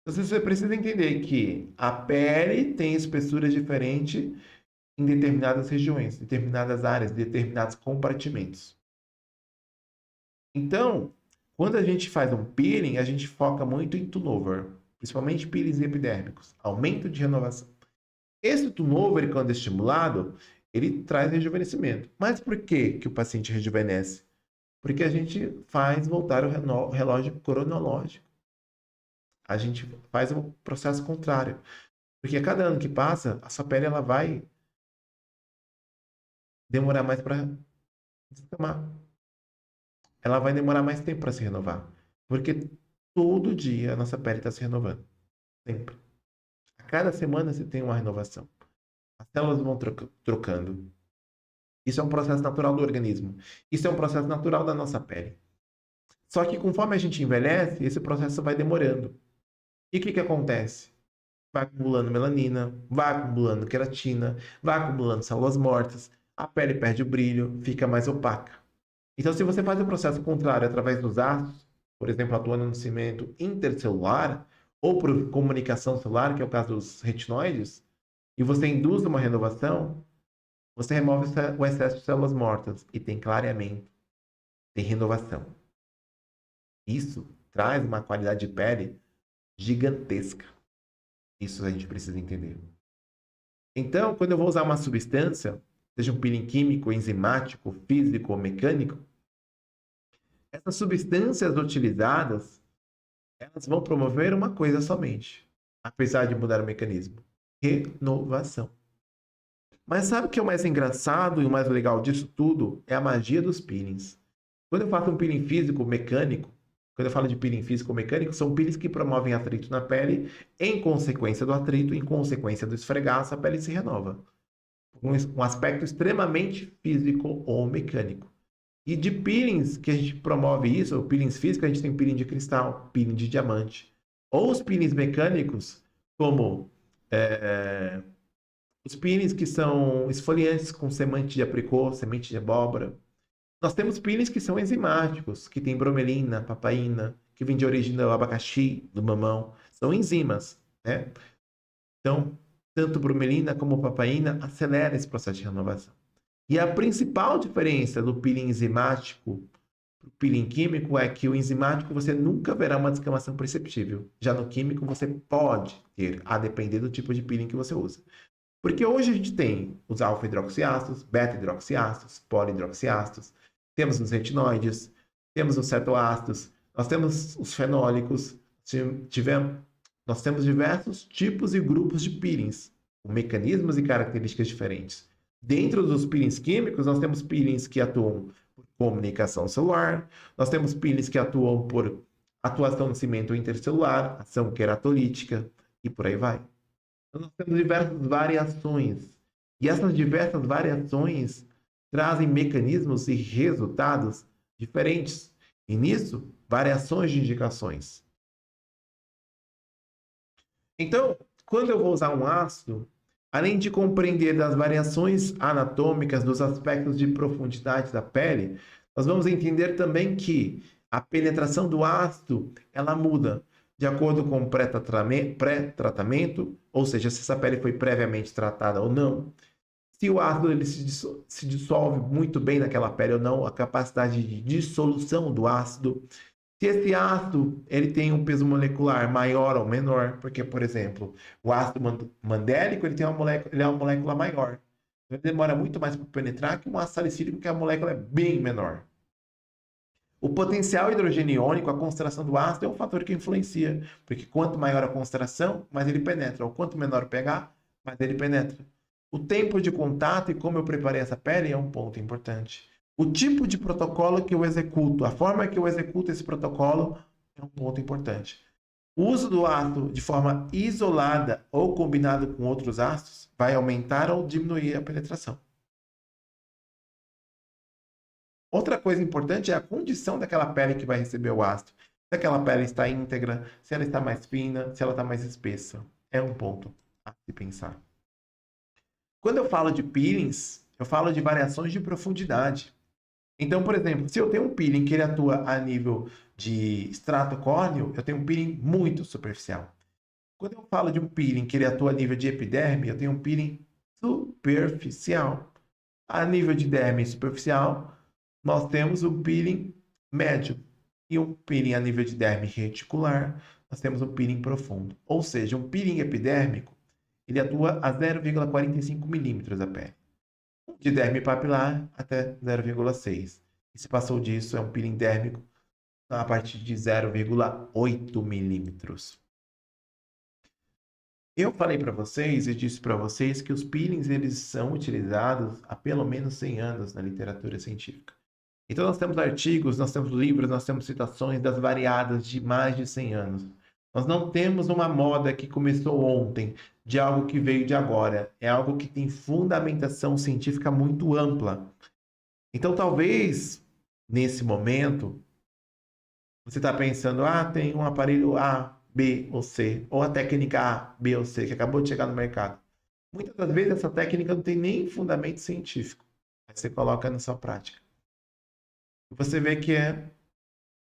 Então, você precisa entender que a pele tem espessuras diferentes em determinadas regiões, determinadas áreas, determinados compartimentos. Então, quando a gente faz um peeling, a gente foca muito em turnover, principalmente peelings epidérmicos, aumento de renovação. Esse turnover, quando é estimulado, ele traz rejuvenescimento. Mas por que que o paciente rejuvenesce? Porque a gente faz voltar o relógio cronológico. A gente faz o processo contrário. Porque a cada ano que passa, a sua pele ela vai demorar mais para descamar. Ela vai demorar mais tempo para se renovar. Porque todo dia a nossa pele está se renovando. Sempre. A cada semana você tem uma renovação. As células vão trocando. Isso é um processo natural do organismo. Isso é um processo natural da nossa pele. Só que conforme a gente envelhece, esse processo vai demorando. E o que acontece? Vai acumulando melanina, vai acumulando queratina, vai acumulando células mortas, a pele perde o brilho, fica mais opaca. Então, se você faz o processo contrário através dos ácidos, por exemplo, atuando no cimento intercelular, ou por comunicação celular, que é o caso dos retinoides, e você induz uma renovação, você remove o excesso de células mortas e tem clareamento, tem renovação. Isso traz uma qualidade de pele gigantesca. Isso a gente precisa entender. Então, quando eu vou usar uma substância, seja um peeling químico, enzimático, físico ou mecânico, essas substâncias utilizadas, elas vão promover uma coisa somente, apesar de mudar o mecanismo: renovação. Mas sabe o que é o mais engraçado e o mais legal disso tudo? É a magia dos peelings. Quando eu faço um peeling físico mecânico, quando eu falo de peeling físico mecânico, são peelings que promovem atrito na pele. Em consequência do atrito, em consequência do esfregaço, a pele se renova. Um aspecto extremamente físico ou mecânico. E de peelings que a gente promove isso, peelings físicos, a gente tem peeling de cristal, peeling de diamante. Ou os peelings mecânicos, como os peelings que são esfoliantes com semente de apricot, semente de abóbora. Nós temos peelings que são enzimáticos, que tem bromelina, papaina, que vem de origem do abacaxi, do mamão. São enzimas, né? Então, tanto bromelina como papaina acelera esse processo de renovação. E a principal diferença do peeling enzimático para o peeling químico é que o enzimático você nunca verá uma descamação perceptível. Já no químico você pode ter, a depender do tipo de peeling que você usa. Porque hoje a gente tem os alfa-hidroxiácidos, beta-hidroxiácidos, poli-hidroxiácidos, temos os retinoides, temos os cetoácidos, nós temos os fenólicos, nós temos diversos tipos e grupos de peelings, com mecanismos e características diferentes. Dentro dos peelings químicos, nós temos peelings que atuam por comunicação celular, nós temos peelings que atuam por atuação no cimento intercelular, ação queratolítica e por aí vai. Então, nós temos diversas variações. E essas diversas variações trazem mecanismos e resultados diferentes. E nisso, variações de indicações. Então, quando eu vou usar um ácido, além de compreender das variações anatômicas, dos aspectos de profundidade da pele, nós vamos entender também que a penetração do ácido, ela muda. de acordo com o pré-tratamento, ou seja, se essa pele foi previamente tratada ou não, se o ácido ele se dissolve muito bem naquela pele ou não, a capacidade de dissolução do ácido, se esse ácido ele tem um peso molecular maior ou menor, porque, por exemplo, o ácido mandélico ele tem uma molécula, ele é uma molécula maior. Ele demora muito mais para penetrar que um ácido salicílico, que a molécula é bem menor. O potencial hidrogeniônico, a concentração do ácido, é um fator que influencia, porque quanto maior a concentração, mais ele penetra, ou quanto menor o pH, mais ele penetra. O tempo de contato e como eu preparei essa pele é um ponto importante. O tipo de protocolo que eu executo, a forma que eu executo esse protocolo é um ponto importante. O uso do ácido de forma isolada ou combinado com outros ácidos vai aumentar ou diminuir a penetração. Outra coisa importante é a condição daquela pele que vai receber o ácido. Se aquela pele está íntegra, se ela está mais fina, se ela está mais espessa. É um ponto a se pensar. Quando eu falo de peelings, eu falo de variações de profundidade. Então, por exemplo, se eu tenho um peeling que ele atua a nível de extrato córneo, eu tenho um peeling muito superficial. Quando eu falo de um peeling que ele atua a nível de epiderme, eu tenho um peeling superficial. A nível de derme superficial, nós temos um peeling médio e um peeling a nível de derme reticular, nós temos um peeling profundo. Ou seja, um peeling epidérmico, ele atua a 0,45 milímetros da pele. De derme papilar até 0,6. E se passou disso, é um peeling dérmico a partir de 0,8 milímetros. Eu falei para vocês e disse para vocês que os peelings eles são utilizados há pelo menos 100 anos na literatura científica. Então nós temos artigos, nós temos livros, nós temos citações das variadas de mais de 100 anos. Nós não temos uma moda que começou ontem, de algo que veio de agora. É algo que tem fundamentação científica muito ampla. Então talvez, nesse momento, você está pensando, tem um aparelho A, B ou C, ou a técnica A, B ou C, que acabou de chegar no mercado. Muitas das vezes essa técnica não tem nem fundamento científico. Aí você coloca na sua prática. Você vê que é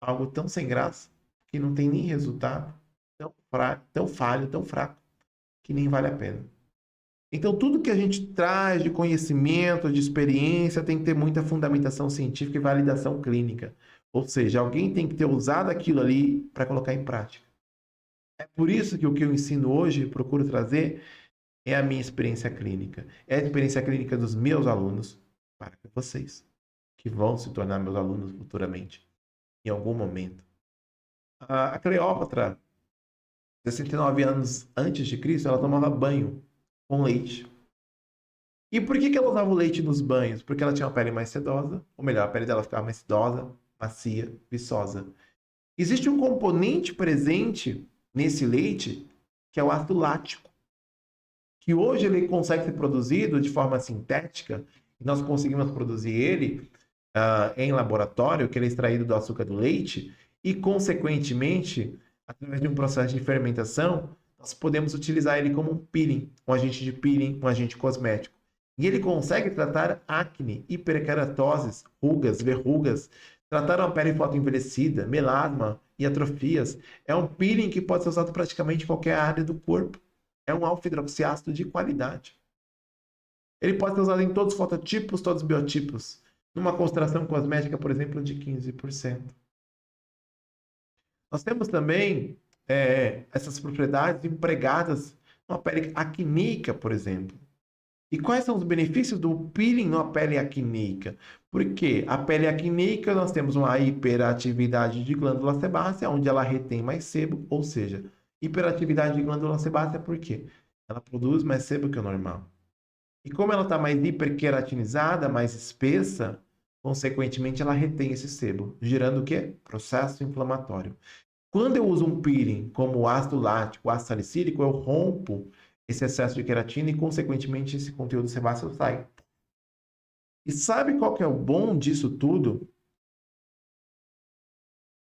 algo tão sem graça, que não tem nem resultado, tão falho, tão fraco, que nem vale a pena. Então, tudo que a gente traz de conhecimento, de experiência, tem que ter muita fundamentação científica e validação clínica. Ou seja, alguém tem que ter usado aquilo ali para colocar em prática. É por isso que o que eu ensino hoje, procuro trazer, é a minha experiência clínica. É a experiência clínica dos meus alunos para vocês, que vão se tornar meus alunos futuramente, em algum momento. A Cleópatra, 69 anos antes de Cristo, ela tomava banho com leite. E por que ela usava o leite nos banhos? Porque ela tinha uma pele mais sedosa, ou melhor, a pele dela ficava mais sedosa, macia, viçosa. Existe um componente presente nesse leite, que é o ácido lático, que hoje ele consegue ser produzido de forma sintética, e nós conseguimos produzir ele em laboratório, que ele é extraído do açúcar do leite, e, consequentemente, através de um processo de fermentação, nós podemos utilizar ele como um peeling, um agente de peeling, um agente cosmético. E ele consegue tratar acne, hiperkeratoses, rugas, verrugas, tratar uma pele fotoenvelhecida, melasma e atrofias. É um peeling que pode ser usado praticamente em qualquer área do corpo. É um alfa-hidroxiácido de qualidade. Ele pode ser usado em todos os fototipos, todos os biotipos. Numa concentração cosmética, por exemplo, de 15%. Nós temos também essas propriedades empregadas numa pele acníica, por exemplo. E quais são os benefícios do peeling numa pele acníica? Porque a pele acníica nós temos uma hiperatividade de glândula sebácea, onde ela retém mais sebo, ou seja, hiperatividade de glândula sebácea por quê? Ela produz mais sebo que o normal. E como ela está mais hiperqueratinizada, mais espessa, consequentemente ela retém esse sebo, gerando o quê? Processo inflamatório. Quando eu uso um peeling como o ácido lático, o ácido salicílico, eu rompo esse excesso de queratina e, consequentemente, esse conteúdo sebáceo sai. E sabe qual que é o bom disso tudo?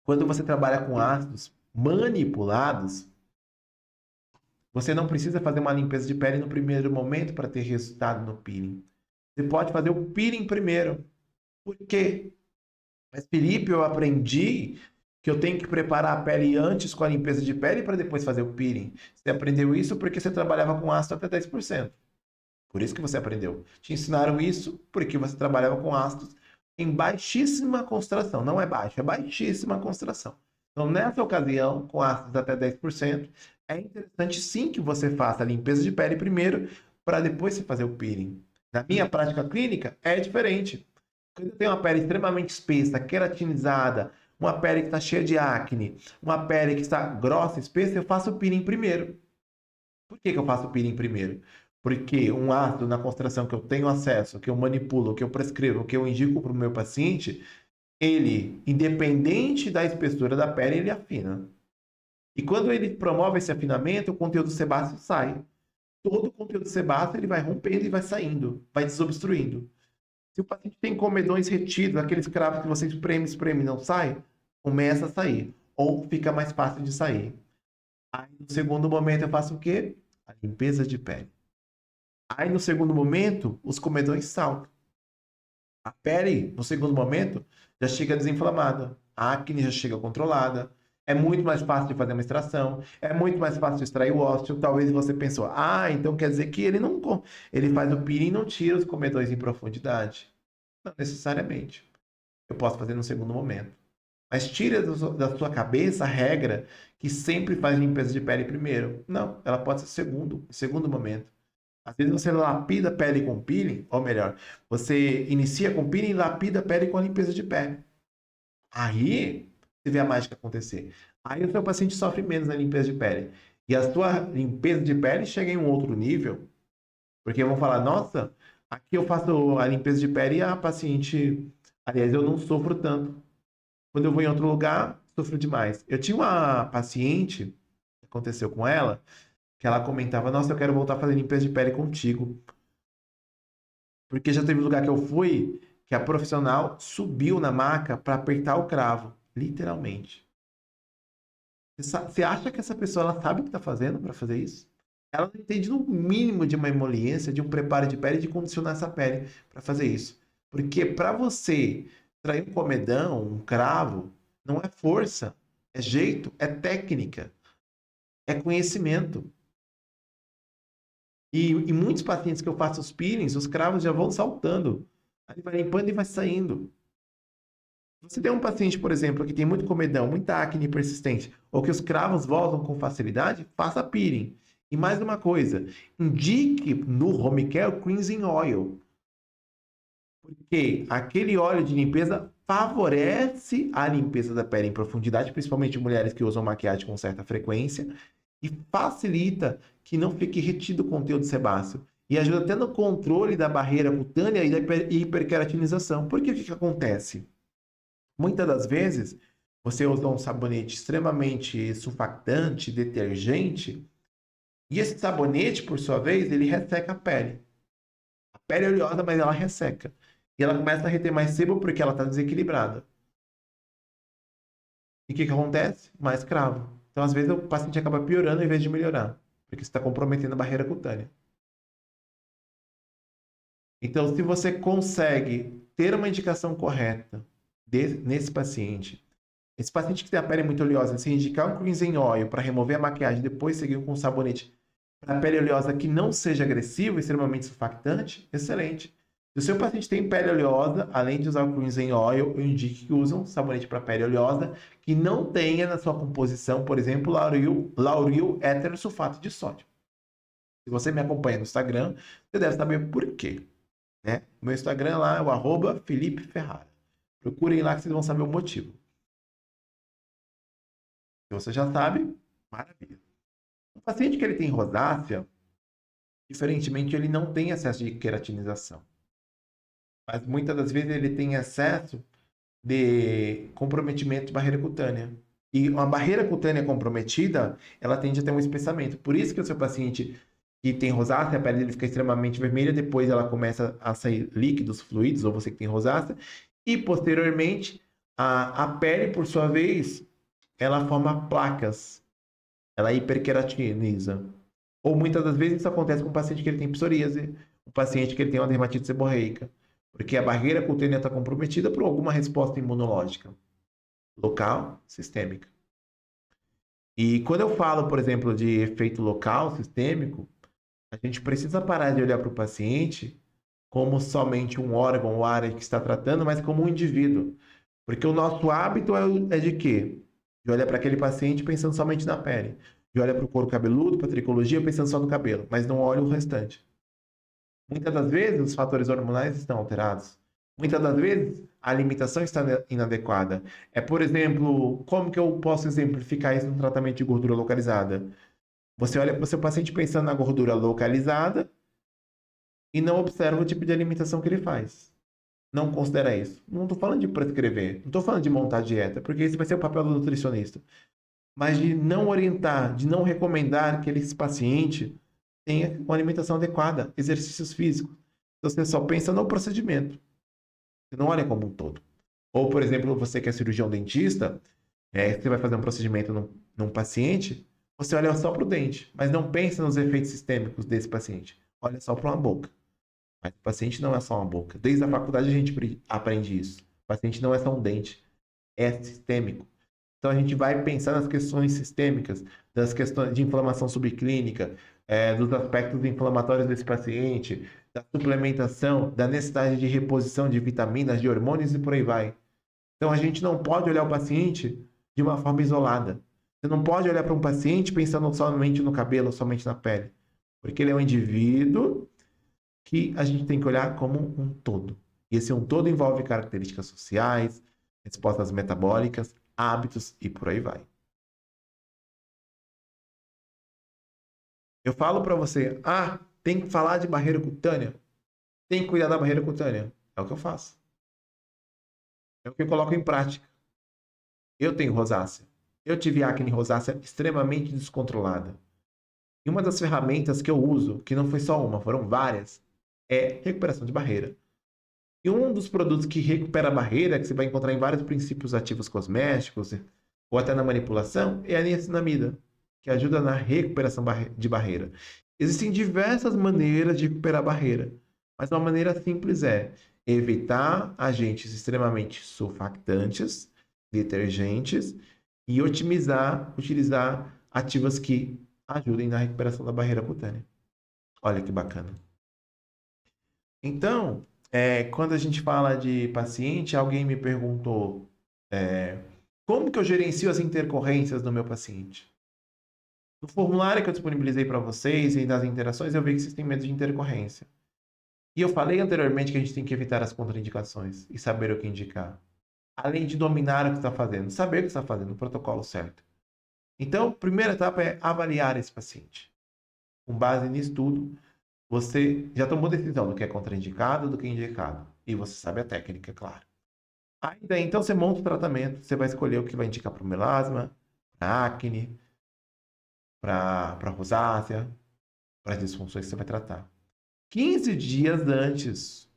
Quando você trabalha com ácidos manipulados, você não precisa fazer uma limpeza de pele no primeiro momento para ter resultado no peeling. Você pode fazer o peeling primeiro. Por quê? Mas, Felipe, eu aprendi que eu tenho que preparar a pele antes com a limpeza de pele para depois fazer o peeling. Você aprendeu isso porque você trabalhava com ácido até 10%. Por isso que você aprendeu. Te ensinaram isso porque você trabalhava com ácidos em baixíssima concentração. Não é baixo, é baixíssima concentração. Então, nessa ocasião, com ácidos até 10%, é interessante sim que você faça a limpeza de pele primeiro, para depois você fazer o peeling. Na minha prática clínica, é diferente. Quando eu tenho uma pele extremamente espessa, queratinizada, uma pele que está cheia de acne, uma pele que está grossa, espessa, eu faço o peeling primeiro. Por que eu faço o peeling primeiro? Porque um ácido na concentração que eu tenho acesso, que eu manipulo, que eu prescrevo, que eu indico para o meu paciente, ele, independente da espessura da pele, ele afina. E quando ele promove esse afinamento, o conteúdo sebáceo sai. Todo o conteúdo sebáceo ele vai rompendo e vai saindo, vai desobstruindo. Se o paciente tem comedões retidos, aqueles cravos que você espreme e não sai, começa a sair. Ou fica mais fácil de sair. Aí, no segundo momento, eu faço o quê? A limpeza de pele. Aí, no segundo momento, os comedões saltam. A pele, no segundo momento, já chega desinflamada. A acne já chega controlada. É muito mais fácil de fazer uma extração. É muito mais fácil de extrair o ósseo. Talvez você pensou, então quer dizer que ele não, ele faz o peeling e não tira os comedões em profundidade. Não necessariamente. Eu posso fazer no segundo momento. Mas tira da sua cabeça a regra que sempre faz limpeza de pele primeiro. Não, ela pode ser segundo momento. Às vezes você lapida a pele com peeling, ou melhor, você inicia com peeling e lapida a pele com a limpeza de pele. Aí você vê a mágica acontecer. Aí o seu paciente sofre menos na limpeza de pele. E a sua limpeza de pele chega em um outro nível, porque vão falar, nossa, aqui eu faço a limpeza de pele e a paciente, aliás, eu não sofro tanto. Quando eu vou em outro lugar, sofro demais. Eu tinha uma paciente, que aconteceu com ela, que ela comentava, nossa, eu quero voltar a fazer limpeza de pele contigo. Porque já teve lugar que eu fui que a profissional subiu na maca para apertar o cravo, literalmente. Você acha que essa pessoa ela sabe o que está fazendo para fazer isso? Ela não entende no mínimo de uma emoliência, de um preparo de pele, de condicionar essa pele para fazer isso. Porque para você trair um comedão, um cravo, não é força, é jeito, é técnica, é conhecimento. E muitos pacientes que eu faço os peelings, os cravos já vão saltando. Aí vai limpando e vai saindo. Você tem um paciente, por exemplo, que tem muito comedão, muita acne persistente, ou que os cravos voltam com facilidade, faça peeling. E mais uma coisa, indique no home care cleansing oil. Porque aquele óleo de limpeza favorece a limpeza da pele em profundidade, principalmente mulheres que usam maquiagem com certa frequência, e facilita que não fique retido o conteúdo sebáceo. E ajuda até no controle da barreira cutânea e da hiperkeratinização. Porque o que acontece? Muitas das vezes, você usa um sabonete extremamente sulfactante, detergente, e esse sabonete, por sua vez, ele resseca a pele. A pele é oleosa, mas ela resseca. E ela começa a reter mais sebo porque ela está desequilibrada. E o que acontece? Mais cravo. Então, às vezes, o paciente acaba piorando em vez de melhorar, porque você está comprometendo a barreira cutânea. Então, se você consegue ter uma indicação correta nesse paciente, esse paciente que tem a pele muito oleosa, se indicar um cleansing oil para remover a maquiagem, depois seguir com um sabonete para a pele oleosa que não seja agressivo e extremamente sulfactante, excelente. Se o seu paciente tem pele oleosa, além de usar o cleansing oil, eu indico que use um sabonete para pele oleosa que não tenha na sua composição, por exemplo, lauril éter sulfato de sódio. Se você me acompanha no Instagram, você deve saber por quê. Né? O meu Instagram lá é o @Felipe Ferrara. Procurem lá que vocês vão saber o motivo. Se você já sabe, maravilha. O paciente que ele tem rosácea, diferentemente, ele não tem excesso de queratinização. Mas muitas das vezes ele tem excesso de comprometimento de barreira cutânea. E uma barreira cutânea comprometida, ela tende a ter um espessamento. Por isso que o seu paciente que tem rosácea, a pele dele fica extremamente vermelha, depois ela começa a sair líquidos, fluidos, ou você que tem rosácea, e posteriormente a pele, por sua vez, ela forma placas, ela hiperkeratiniza. Ou muitas das vezes isso acontece com o paciente que ele tem psoríase, o paciente que ele tem uma dermatite seborreica, porque a barreira cutânea está comprometida por alguma resposta imunológica. local, sistêmica. E quando eu falo, por exemplo, de efeito local, sistêmico, a gente precisa parar de olhar para o paciente como somente um órgão ou área que está tratando, mas como um indivíduo. Porque o nosso hábito é de quê? De olhar para aquele paciente pensando somente na pele. De olhar para o couro cabeludo, para a tricologia, pensando só no cabelo, mas não olha o restante. Muitas das vezes, os fatores hormonais estão alterados. Muitas das vezes, a alimentação está inadequada. É, por exemplo, como que eu posso exemplificar isso no tratamento de gordura localizada? Você olha para o seu paciente pensando na gordura localizada e não observa o tipo de alimentação que ele faz. Não considera isso. Não estou falando de prescrever, não estou falando de montar dieta, porque esse vai ser o papel do nutricionista. Mas de não orientar, de não recomendar que esse paciente tenha uma alimentação adequada, exercícios físicos. Você só pensa no procedimento. Você não olha como um todo. Ou, por exemplo, você que é cirurgião dentista, você vai fazer um procedimento num paciente, você olha só para o dente, mas não pensa nos efeitos sistêmicos desse paciente. Olha só para uma boca. Mas o paciente não é só uma boca. Desde a faculdade a gente aprende isso. O paciente não é só um dente, é sistêmico. Então a gente vai pensar nas questões sistêmicas, das questões de inflamação subclínica, dos aspectos inflamatórios desse paciente, da suplementação, da necessidade de reposição de vitaminas, de hormônios e por aí vai. Então a gente não pode olhar o paciente de uma forma isolada. Você não pode olhar para um paciente pensando somente no cabelo, somente na pele. Porque ele é um indivíduo que a gente tem que olhar como um todo. E esse um todo envolve características sociais, respostas metabólicas, hábitos e por aí vai. Eu falo para você, tem que falar de barreira cutânea, tem que cuidar da barreira cutânea. É o que eu faço. É o que eu coloco em prática. Eu tenho rosácea. Eu tive acne rosácea extremamente descontrolada. E uma das ferramentas que eu uso, que não foi só uma, foram várias, é recuperação de barreira. E um dos produtos que recupera a barreira, que você vai encontrar em vários princípios ativos cosméticos, ou até na manipulação, é a niacinamida, que ajuda na recuperação de barreira. Existem diversas maneiras de recuperar a barreira, mas uma maneira simples é evitar agentes extremamente surfactantes, detergentes, e utilizar ativas que ajudem na recuperação da barreira cutânea. Olha que bacana. Então, quando a gente fala de paciente, alguém me perguntou como que eu gerencio as intercorrências do meu paciente? No formulário que eu disponibilizei para vocês e nas interações, eu vi que vocês têm medo de intercorrência. E eu falei anteriormente que a gente tem que evitar as contraindicações e saber o que indicar. Além de dominar o que está fazendo, saber o que está fazendo, o protocolo certo. Então, a primeira etapa é avaliar esse paciente. Com base nisso tudo, você já tomou decisão do que é contraindicado, do que é indicado. E você sabe a técnica, é claro. Aí daí, então, você monta o tratamento. Você vai escolher o que vai indicar para o melasma, para acne, para rosácea, para as disfunções que você vai tratar. 15 dias antes,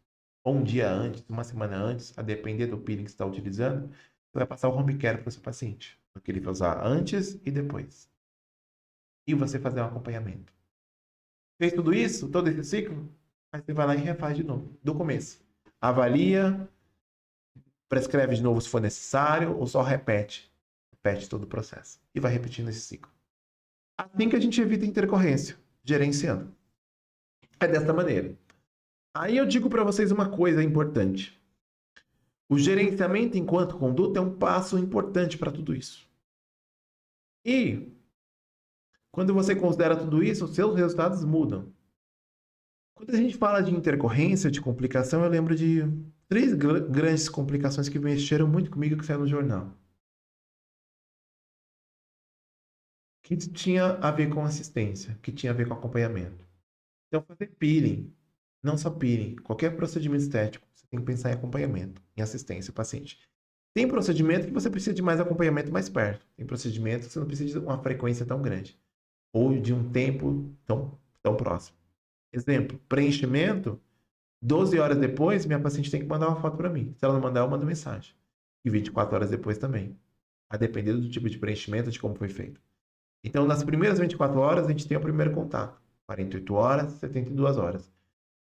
ou um dia antes, uma semana antes, a depender do peeling que você está utilizando, você vai passar o home care para o seu paciente. Porque ele vai usar antes e depois. E você fazer um acompanhamento. Fez tudo isso, todo esse ciclo, aí você vai lá e refaz de novo, do começo. Avalia, prescreve de novo se for necessário, ou só repete todo o processo. E vai repetindo esse ciclo. Assim que a gente evita intercorrência, gerenciando. É dessa maneira. Aí eu digo para vocês uma coisa importante. O gerenciamento enquanto conduta é um passo importante para tudo isso. E quando você considera tudo isso, os seus resultados mudam. Quando a gente fala de intercorrência, de complicação, eu lembro de 3 grandes complicações que mexeram muito comigo que saiu no jornal. Que tinha a ver com assistência, que tinha a ver com acompanhamento. Então, fazer peeling, não só peeling, qualquer procedimento estético, você tem que pensar em acompanhamento, em assistência ao paciente. Tem procedimento que você precisa de mais acompanhamento mais perto. Tem procedimento que você não precisa de uma frequência tão grande. Ou de um tempo tão próximo. Exemplo, preenchimento, 12 horas depois, minha paciente tem que mandar uma foto para mim. Se ela não mandar, eu mando mensagem. E 24 horas depois também. A depender do tipo de preenchimento, de como foi feito. Então, nas primeiras 24 horas, a gente tem o primeiro contato. 48 horas, 72 horas.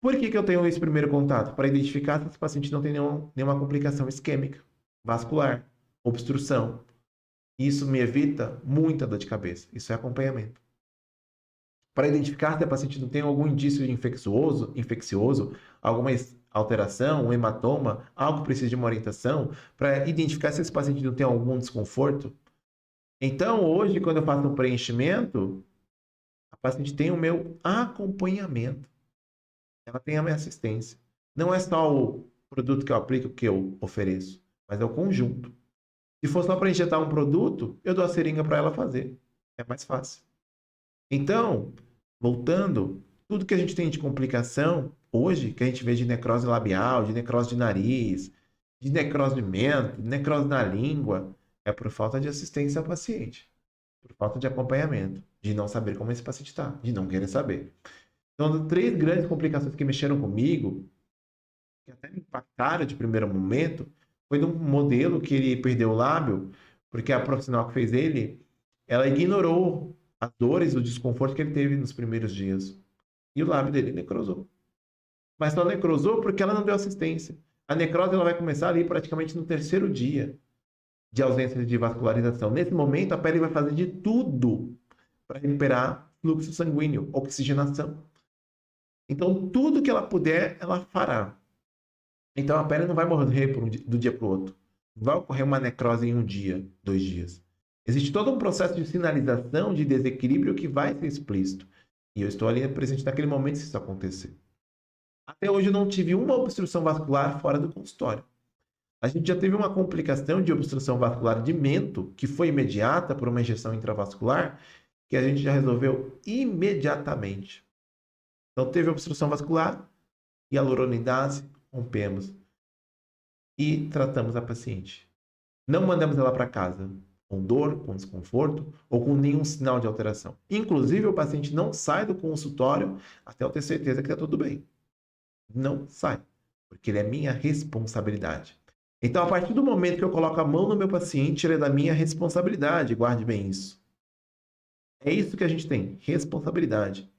Por que eu tenho esse primeiro contato? Para identificar se esse paciente não tem nenhuma complicação isquêmica, vascular, obstrução. Isso me evita muita dor de cabeça. Isso é acompanhamento. Para identificar se a paciente não tem algum indício infeccioso, alguma alteração, um hematoma, algo que precisa de uma orientação, para identificar se esse paciente não tem algum desconforto. Então, hoje, quando eu faço um preenchimento, a paciente tem o meu acompanhamento. Ela tem a minha assistência. Não é só o produto que eu aplico que eu ofereço, mas é o conjunto. Se for só para injetar um produto, eu dou a seringa para ela fazer. É mais fácil. Então, voltando, tudo que a gente tem de complicação hoje, que a gente vê de necrose labial, de necrose de nariz, de necrose de mento, de necrose na língua, é por falta de assistência ao paciente, por falta de acompanhamento, de não saber como esse paciente está, de não querer saber. Então, três grandes complicações que mexeram comigo, que até me impactaram de primeiro momento, foi num modelo que ele perdeu o lábio, porque a profissional que fez ele, ela ignorou as dores, o desconforto que ele teve nos primeiros dias. E o lábio dele necrosou. Mas só necrosou porque ela não deu assistência. A necrose ela vai começar ali praticamente no terceiro dia de ausência de vascularização. Nesse momento, a pele vai fazer de tudo para recuperar fluxo sanguíneo, oxigenação. Então, tudo que ela puder, ela fará. Então, a pele não vai morrer do dia para o outro. Não vai ocorrer uma necrose em um dia, 2 dias. Existe todo um processo de sinalização, de desequilíbrio que vai ser explícito. E eu estou ali presente naquele momento se isso acontecer. Até hoje eu não tive uma obstrução vascular fora do consultório. A gente já teve uma complicação de obstrução vascular de mento, que foi imediata por uma injeção intravascular, que a gente já resolveu imediatamente. Então teve obstrução vascular, hialuronidase, rompemos e tratamos a paciente. Não mandamos ela para casa com dor, com desconforto ou com nenhum sinal de alteração. Inclusive, o paciente não sai do consultório até eu ter certeza que está tudo bem. Não sai, porque ele é minha responsabilidade. Então, a partir do momento que eu coloco a mão no meu paciente, ele é da minha responsabilidade. Guarde bem isso. É isso que a gente tem, responsabilidade.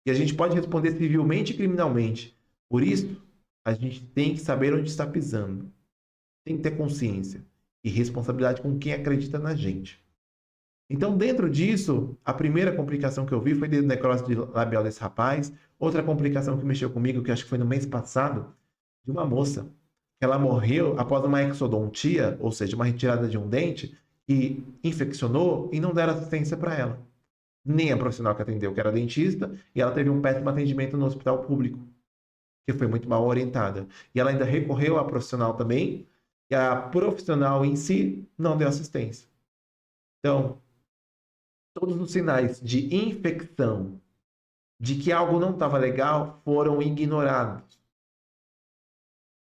E a gente pode responder civilmente e criminalmente. Por isso, a gente tem que saber onde está pisando. Tem que ter consciência e responsabilidade com quem acredita na gente. Então, dentro disso, a primeira complicação que eu vi foi de necrose labial desse rapaz. Outra complicação que mexeu comigo, que acho que foi no mês passado, de uma moça. Ela morreu após uma exodontia, ou seja, uma retirada de um dente, e infeccionou e não deram assistência para ela. Nem a profissional que atendeu, que era dentista, e ela teve um péssimo atendimento no hospital público, que foi muito mal orientada. E ela ainda recorreu à profissional também, e a profissional em si não deu assistência. Então, todos os sinais de infecção, de que algo não estava legal, foram ignorados.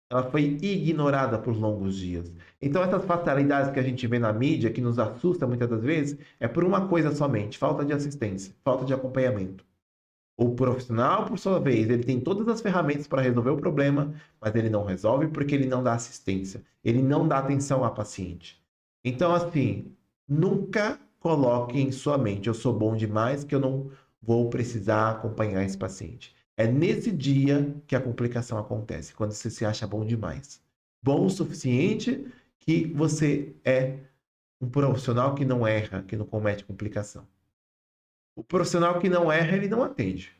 Ela foi ignorada por longos dias. Então, essas fatalidades que a gente vê na mídia, que nos assusta muitas das vezes, é por uma coisa somente: falta de assistência, falta de acompanhamento. O profissional, por sua vez, ele tem todas as ferramentas para resolver o problema, mas ele não resolve porque ele não dá assistência, ele não dá atenção ao paciente. Então, assim, nunca coloque em sua mente: eu sou bom demais que eu não vou precisar acompanhar esse paciente. É nesse dia que a complicação acontece, quando você se acha bom demais. Bom o suficiente que você é um profissional que não erra, que não comete complicação. O profissional que não erra, ele não atende.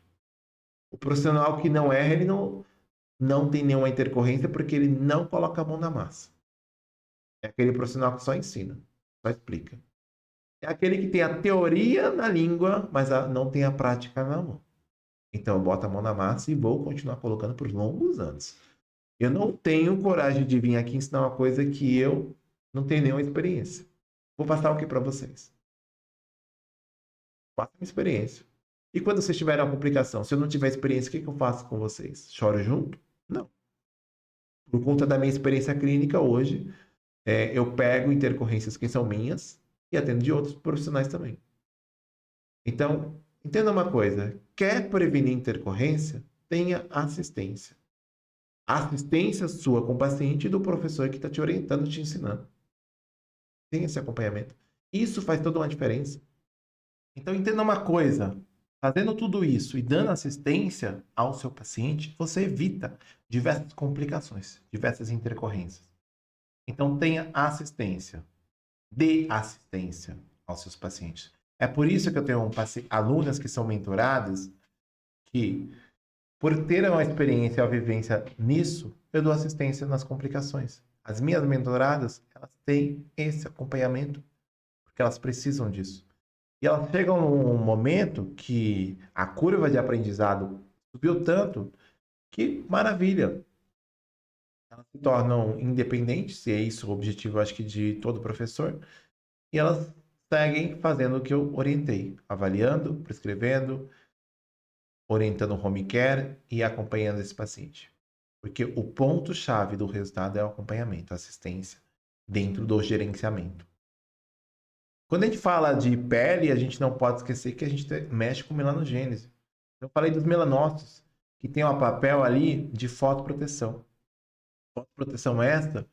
O profissional que não erra, ele não tem nenhuma intercorrência porque ele não coloca a mão na massa. É aquele profissional que só ensina, só explica. É aquele que tem a teoria na língua, mas não tem a prática na mão. Então, eu boto a mão na massa e vou continuar colocando por longos anos. Eu não tenho coragem de vir aqui ensinar uma coisa que eu não tenho nenhuma experiência. Vou passar o que para vocês? Passa a minha experiência. E quando vocês tiverem uma complicação, se eu não tiver experiência, o que eu faço com vocês? Choro junto? Não. Por conta da minha experiência clínica hoje, eu pego intercorrências que são minhas e atendo de outros profissionais também. Então, entenda uma coisa: quer prevenir intercorrência? Tenha assistência. Assistência sua com o paciente e do professor que está te orientando, te ensinando. Tenha esse acompanhamento. Isso faz toda uma diferença. Então, entenda uma coisa: fazendo tudo isso e dando assistência ao seu paciente, você evita diversas complicações, diversas intercorrências. Então, tenha assistência. Dê assistência aos seus pacientes. É por isso que eu tenho alunas que são mentoradas que, por ter uma experiência, uma vivência nisso, eu dou assistência nas complicações. As minhas mentoradas, elas têm esse acompanhamento, porque elas precisam disso. E elas chegam num momento que a curva de aprendizado subiu tanto que, maravilha, elas se tornam independentes, e é isso o objetivo, acho que, de todo professor, e elas seguem fazendo o que eu orientei, avaliando, prescrevendo, orientando o home care e acompanhando esse paciente. Porque o ponto-chave do resultado é o acompanhamento, a assistência dentro do gerenciamento. Quando a gente fala de pele, a gente não pode esquecer que a gente mexe com melanogênese. Eu falei dos melanócitos, que tem um papel ali de fotoproteção. Fotoproteção esta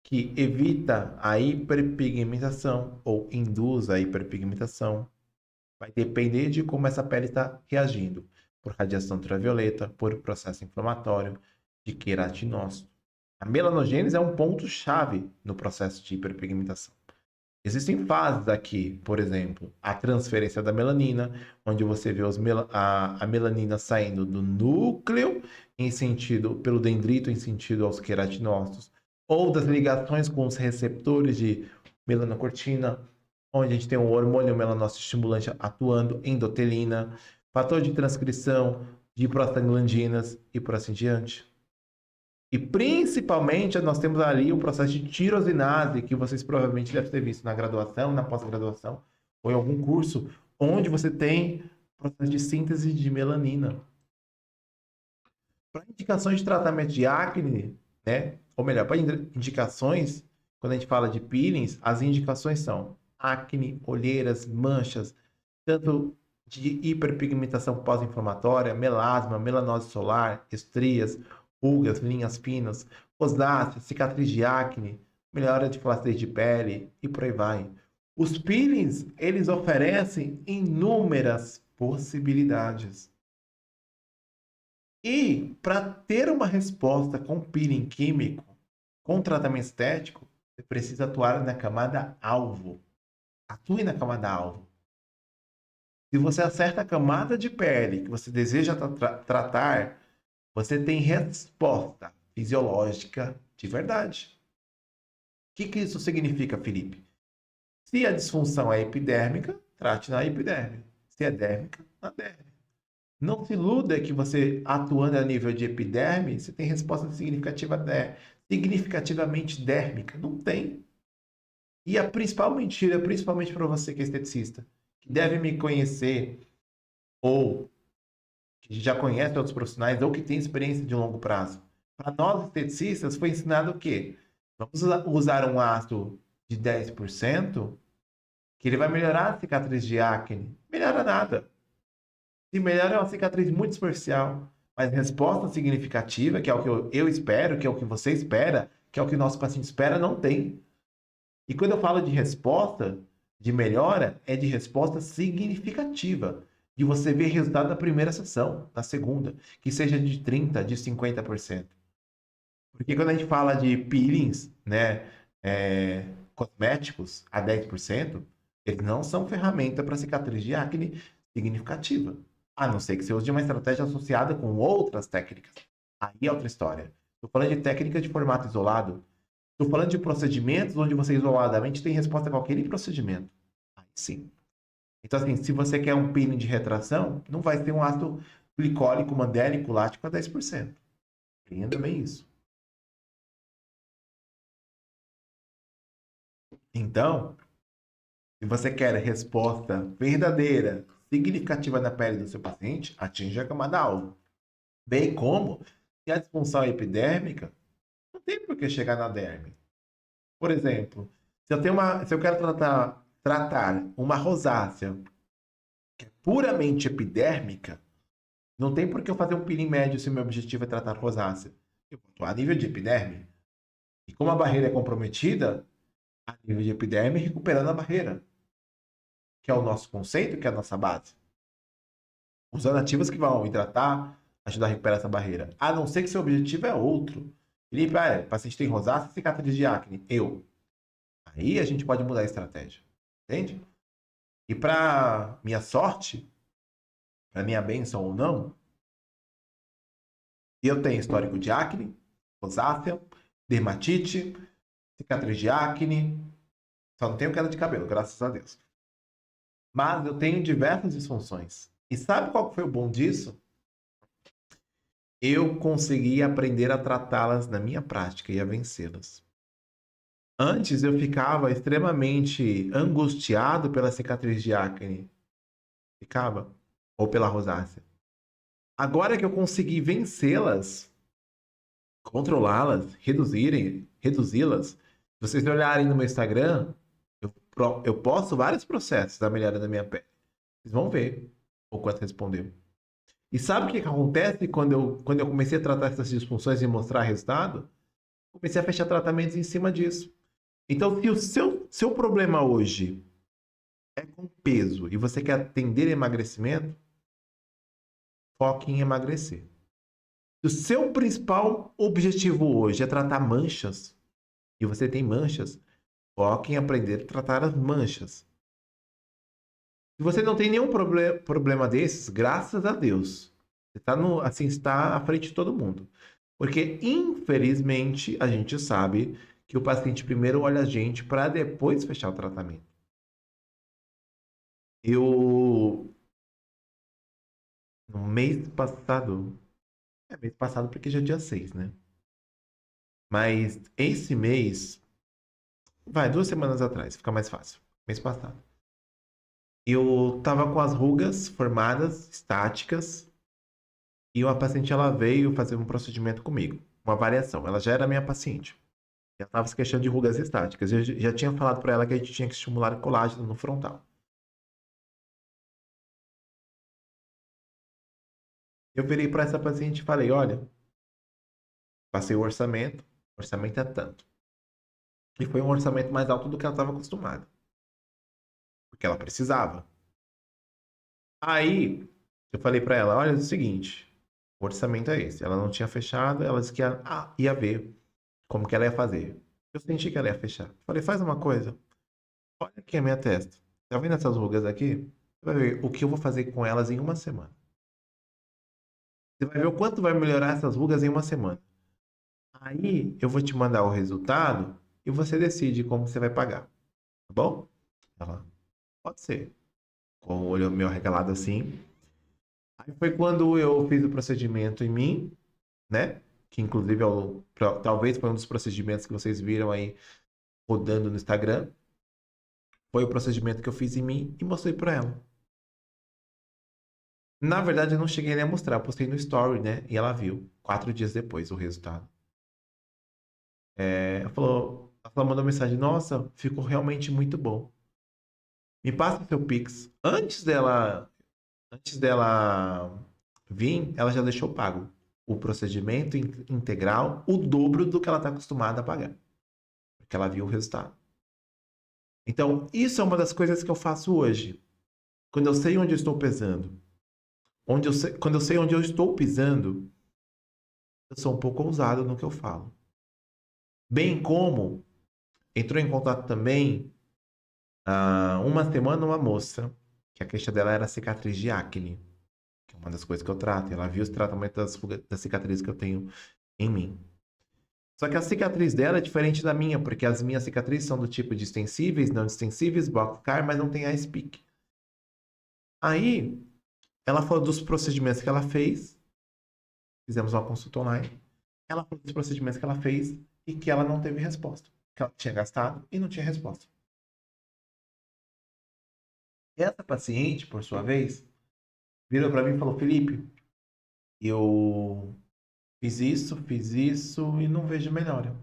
que evita a hiperpigmentação ou induz a hiperpigmentação. Vai depender de como essa pele está reagindo, por radiação ultravioleta, por processo inflamatório, de queratinócito. A melanogênese é um ponto-chave no processo de hiperpigmentação. Existem fases aqui, por exemplo, a transferência da melanina, onde você vê a melanina saindo do núcleo em sentido, pelo dendrito em sentido aos queratinócitos, ou das ligações com os receptores de melanocortina, onde a gente tem o hormônio melanócito estimulante atuando, endotelina, fator de transcrição de prostaglandinas e por assim diante. E principalmente nós temos ali o processo de tirosinase, que vocês provavelmente devem ter visto na graduação, na pós-graduação, ou em algum curso, onde você tem processo de síntese de melanina. Para indicações de tratamento de acne, né? Ou melhor, para indicações, quando a gente fala de peelings, as indicações são acne, olheiras, manchas, tanto de hiperpigmentação pós-inflamatória, melasma, melanose solar, estrias, rugas, linhas finas, rosácea, cicatriz de acne, melhora de flacidez de pele e por aí vai. Os peelings, eles oferecem inúmeras possibilidades. E para ter uma resposta com peeling químico, com tratamento estético, você precisa atuar na camada alvo. Atue na camada alvo. Se você acerta a camada de pele que você deseja tratar, você tem resposta fisiológica de verdade. O que isso significa, Felipe? Se a disfunção é epidérmica, trate na epiderme. Se é dérmica, na derme. Não se iluda que você, atuando a nível de epiderme, você tem resposta significativamente dérmica. Não tem. E a principal mentira, principalmente para você que é esteticista, que deve me conhecer, ou que já conhece outros profissionais, ou que tem experiência de longo prazo. Para nós esteticistas, foi ensinado o quê? Vamos usar um ácido de 10%, que ele vai melhorar a cicatriz de acne. Melhora nada. Se melhora é uma cicatriz muito superficial, mas resposta significativa, que é o que eu espero, que é o que você espera, que é o que o nosso paciente espera, não tem. E quando eu falo de resposta, de melhora, é de resposta significativa. De você ver resultado da primeira sessão, da segunda, que seja de 30%, de 50%. Porque quando a gente fala de peelings, né, cosméticos a 10%, eles não são ferramenta para cicatriz de acne significativa. A não ser que você use uma estratégia associada com outras técnicas. Aí é outra história. Estou falando de técnicas de formato isolado. Estou falando de procedimentos onde você isoladamente tem resposta a qualquer procedimento. Aí sim. Então, assim, se você quer um peeling de retração, não vai ter um ácido glicólico, mandélico, lático a 10%. Entenda bem isso. Então, se você quer resposta verdadeira, significativa na pele do seu paciente, atinja a camada alvo. Bem como, se a disfunção é epidérmica, não tem por que chegar na derme. Por exemplo, se eu quero tratar uma rosácea que é puramente epidérmica, não tem por que eu fazer um peeling médio se o meu objetivo é tratar rosácea. Eu vou atuar a nível de epiderme. E como a barreira é comprometida, a nível de epiderme, recuperando a barreira, que é o nosso conceito, que é a nossa base. Usando ativos que vão hidratar, ajudar a recuperar essa barreira. A não ser que seu objetivo é outro. Felipe, o paciente tem rosácea, cicatriz de acne. Aí a gente pode mudar a estratégia. Entende? E para minha sorte, para minha bênção ou não, eu tenho histórico de acne, rosácea, dermatite, cicatriz de acne, só não tenho queda de cabelo, graças a Deus. Mas eu tenho diversas disfunções. E sabe qual foi o bom disso? Eu consegui aprender a tratá-las na minha prática e a vencê-las. Antes eu ficava extremamente angustiado pela cicatriz de acne. Ficava. Ou pela rosácea. Agora que eu consegui vencê-las, controlá-las, reduzi-las, se vocês olharem no meu Instagram, eu posto vários processos da melhora da minha pele. Vocês vão ver o quanto respondeu. E sabe o que acontece quando eu comecei a tratar essas disfunções e mostrar resultado? Comecei a fechar tratamentos em cima disso. Então, se o seu problema hoje é com peso e você quer atender emagrecimento, foque em emagrecer. Se o seu principal objetivo hoje é tratar manchas, e você tem manchas, foque em aprender a tratar as manchas. Se você não tem nenhum problema desses, graças a Deus, você está à frente de todo mundo. Porque, infelizmente, a gente sabe que o paciente primeiro olha a gente para depois fechar o tratamento. No mês passado, mês passado porque já é dia 6, né? Mas esse mês, 2 semanas atrás, fica mais fácil. Mês passado. Eu tava com as rugas formadas, estáticas, e uma paciente ela veio fazer um procedimento comigo, uma avaliação. Ela já era minha paciente. Ela estava se queixando de rugas estáticas. Eu já tinha falado para ela que a gente tinha que estimular o colágeno no frontal. Eu virei para essa paciente e falei: olha, passei o orçamento é tanto. E foi um orçamento mais alto do que ela estava acostumada. Porque ela precisava. Aí, eu falei para ela: olha, é o seguinte, o orçamento é esse. Ela não tinha fechado, ela disse que ia ver como que ela ia fazer. Eu senti que ela ia fechar. Falei: faz uma coisa, olha aqui a minha testa. Tá vendo essas rugas aqui? Você vai ver o que eu vou fazer com elas em uma semana. Você vai ver o quanto vai melhorar essas rugas em uma semana. Aí eu vou te mandar o resultado e você decide como você vai pagar. Tá bom? Ela, pode ser. Com o olho meio arregalado assim. Aí foi quando eu fiz o procedimento em mim, né? Que inclusive talvez foi um dos procedimentos que vocês viram aí rodando no Instagram. Foi o procedimento que eu fiz em mim e mostrei pra ela. Na verdade, eu não cheguei nem a mostrar, eu postei no story, né? E ela viu, 4 dias depois, o resultado. Ela mandou mensagem: nossa, ficou realmente muito bom. Me passa seu Pix. Antes dela vir, ela já deixou pago o procedimento integral, o dobro do que ela está acostumada a pagar. Porque ela viu o resultado. Então, isso é uma das coisas que eu faço hoje. Quando eu sei onde eu estou pesando, quando eu sei onde eu estou pisando, eu sou um pouco ousado no que eu falo. Bem como entrou em contato também, há uma semana, uma moça, que a queixa dela era cicatriz de acne, que é uma das coisas que eu trato. Ela viu os tratamentos das cicatrizes que eu tenho em mim. Só que a cicatriz dela é diferente da minha, porque as minhas cicatrizes são do tipo de extensíveis, não extensíveis, boxcar, mas não tem ice pick. Aí, ela falou dos procedimentos que ela fez, fizemos uma consulta online, ela falou dos procedimentos que ela fez e que ela não teve resposta. Que ela tinha gastado e não tinha resposta. E essa paciente, por sua vez, virou para mim e falou: Felipe, eu fiz isso e não vejo melhora.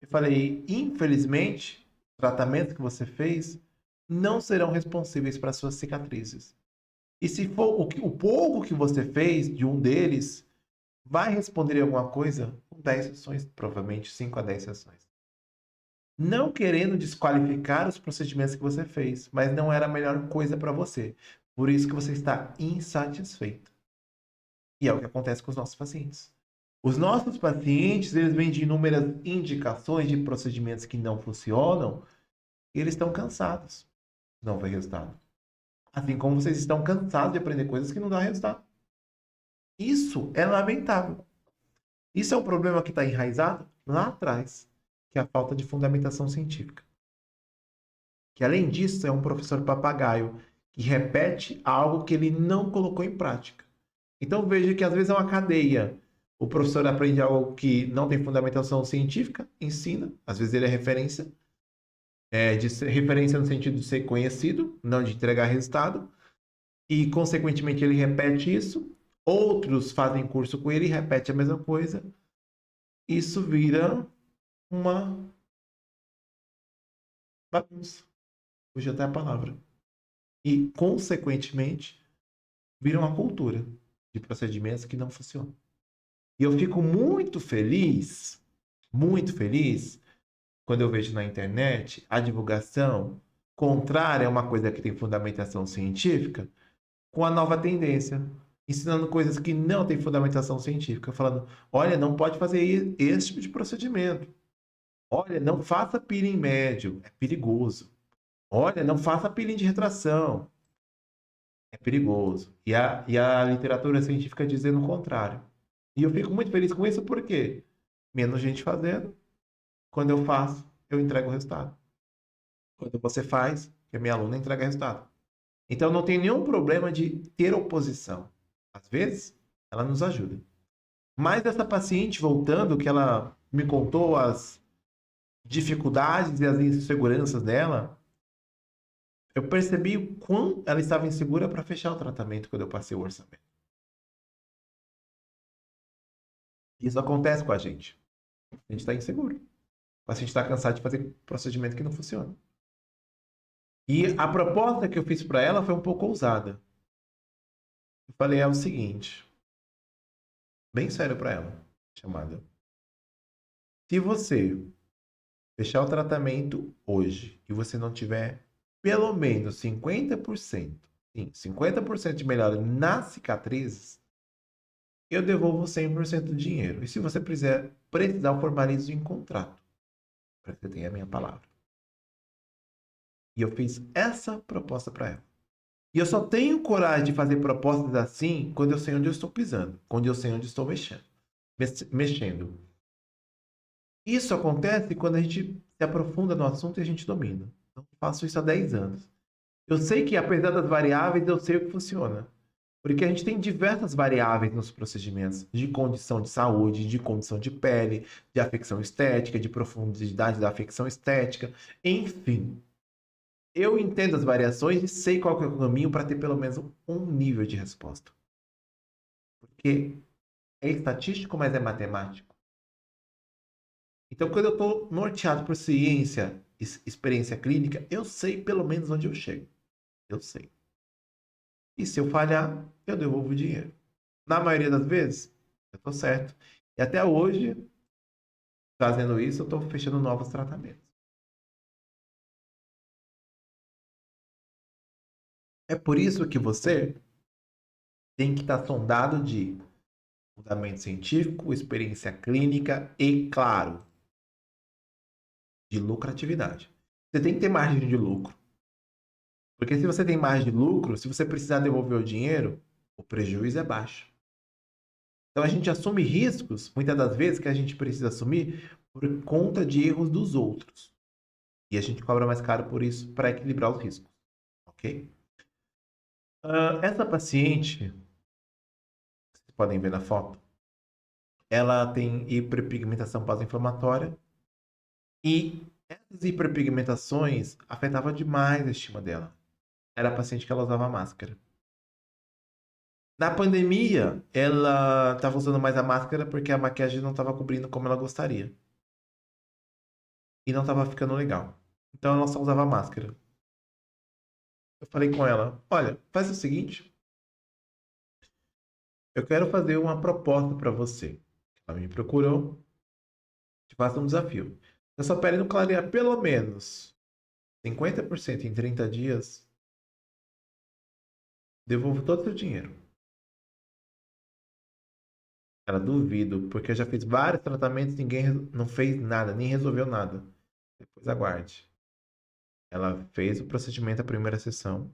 Eu falei: infelizmente, os tratamentos que você fez não serão responsíveis para suas cicatrizes. E se for o pouco que você fez de um deles, vai responder alguma coisa com 10 sessões, provavelmente 5 a 10 sessões. Não querendo desqualificar os procedimentos que você fez, mas não era a melhor coisa para você. Por isso que você está insatisfeito. E é o que acontece com os nossos pacientes. Os nossos pacientes, eles vêm de inúmeras indicações de procedimentos que não funcionam, e eles estão cansados, não vê resultado. Assim como vocês estão cansados de aprender coisas que não dão resultado. Isso é lamentável. Isso é um problema que está enraizado lá atrás, que é a falta de fundamentação científica. Que além disso, é um professor papagaio que repete algo que ele não colocou em prática. Então veja que às vezes é uma cadeia. O professor aprende algo que não tem fundamentação científica, ensina, às vezes ele é referência, referência no sentido de ser conhecido, não de entregar resultado, e consequentemente ele repete isso. Outros fazem curso com ele e repete a mesma coisa. Isso vira uma bagunça, hoje até a palavra. E, consequentemente, vira uma cultura de procedimentos que não funcionam. E eu fico muito feliz, quando eu vejo na internet a divulgação contrária a uma coisa que tem fundamentação científica, com a nova tendência, ensinando coisas que não têm fundamentação científica, falando: olha, não pode fazer esse tipo de procedimento. Olha, não faça peeling médio, é perigoso. Olha, não faça peeling de retração, é perigoso. E a literatura científica dizendo o contrário. E eu fico muito feliz com isso porque menos gente fazendo, quando eu faço, eu entrego o resultado. Quando você faz, que a minha aluna entrega resultado. Então não tem nenhum problema de ter oposição. Às vezes, ela nos ajuda. Mas essa paciente, voltando, que ela me contou as dificuldades e as inseguranças dela, eu percebi o quão ela estava insegura para fechar o tratamento quando eu passei o orçamento. Isso acontece com a gente. A gente está inseguro. O paciente está cansado de fazer procedimento que não funciona. E a proposta que eu fiz para ela foi um pouco ousada. Eu falei é o seguinte, bem sério para ela, chamada. Se você fechar o tratamento hoje e você não tiver pelo menos 50%, sim, 50% de melhora nas cicatrizes, eu devolvo 100% do dinheiro. E se você precisar, eu formalizo em contrato, para que você tenha a minha palavra. E eu fiz essa proposta para ela. E eu só tenho coragem de fazer propostas assim quando eu sei onde eu estou pisando, quando eu sei onde estou mexendo. Isso acontece quando a gente se aprofunda no assunto e a gente domina. Então, eu faço isso há 10 anos. Eu sei que, apesar das variáveis, eu sei o que funciona. Porque a gente tem diversas variáveis nos procedimentos de condição de saúde, de condição de pele, de afecção estética, de profundidade da afecção estética, enfim. Eu entendo as variações e sei qual que é o caminho para ter pelo menos um nível de resposta. Porque é estatístico, mas é matemático. Então, quando eu estou norteado por ciência, experiência clínica, eu sei pelo menos onde eu chego. Eu sei. E se eu falhar, eu devolvo o dinheiro. Na maioria das vezes, eu estou certo. E até hoje, fazendo isso, eu estou fechando novos tratamentos. É por isso que você tem que estar sondado de fundamento científico, experiência clínica e, claro, de lucratividade. Você tem que ter margem de lucro. Porque se você tem margem de lucro, se você precisar devolver o dinheiro, o prejuízo é baixo. Então a gente assume riscos, muitas das vezes, que a gente precisa assumir por conta de erros dos outros. E a gente cobra mais caro por isso para equilibrar os riscos. Ok? Essa paciente, vocês podem ver na foto, ela tem hiperpigmentação pós-inflamatória e essas hiperpigmentações afetavam demais a estima dela. Era a paciente que ela usava máscara. Na pandemia, ela estava usando mais a máscara porque a maquiagem não estava cobrindo como ela gostaria. E não estava ficando legal. Então ela só usava máscara. Eu falei com ela: olha, faz o seguinte, eu quero fazer uma proposta para você. Ela me procurou, te faço um desafio. Eu sua pele não clarear pelo menos 50% em 30 dias, devolvo todo o seu dinheiro. Ela duvido, porque eu já fiz vários tratamentos, ninguém não fez nada, nem resolveu nada. Depois aguarde. Ela fez o procedimento a primeira sessão.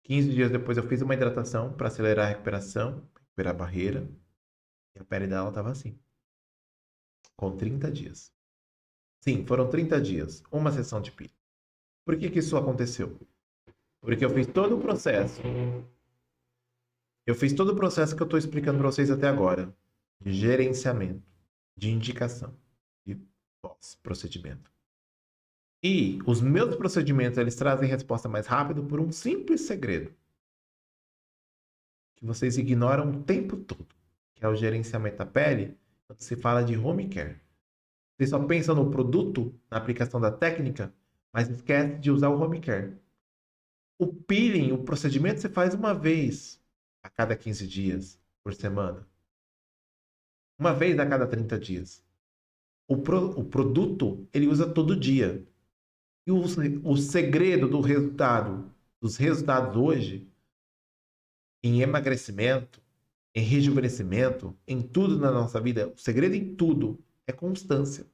15 dias depois eu fiz uma hidratação para acelerar a recuperação, recuperar a barreira. E a pele dela estava assim, com 30 dias. Sim, foram 30 dias, uma sessão de peeling. Por que que isso aconteceu? Porque eu fiz todo o processo. Eu fiz todo o processo que eu estou explicando para vocês até agora. De gerenciamento, de indicação, de pós-procedimento. E os meus procedimentos, eles trazem resposta mais rápido por um simples segredo. Que vocês ignoram o tempo todo. Que é o gerenciamento da pele, quando se fala de home care. Vocês só pensam no produto, na aplicação da técnica, mas esquece de usar o home care. O peeling, o procedimento você faz uma vez a cada 15 dias por semana. Uma vez a cada 30 dias. O produto, ele usa todo dia. E o segredo do resultado, dos resultados hoje, em emagrecimento, em rejuvenescimento, em tudo na nossa vida, o segredo em tudo é constância.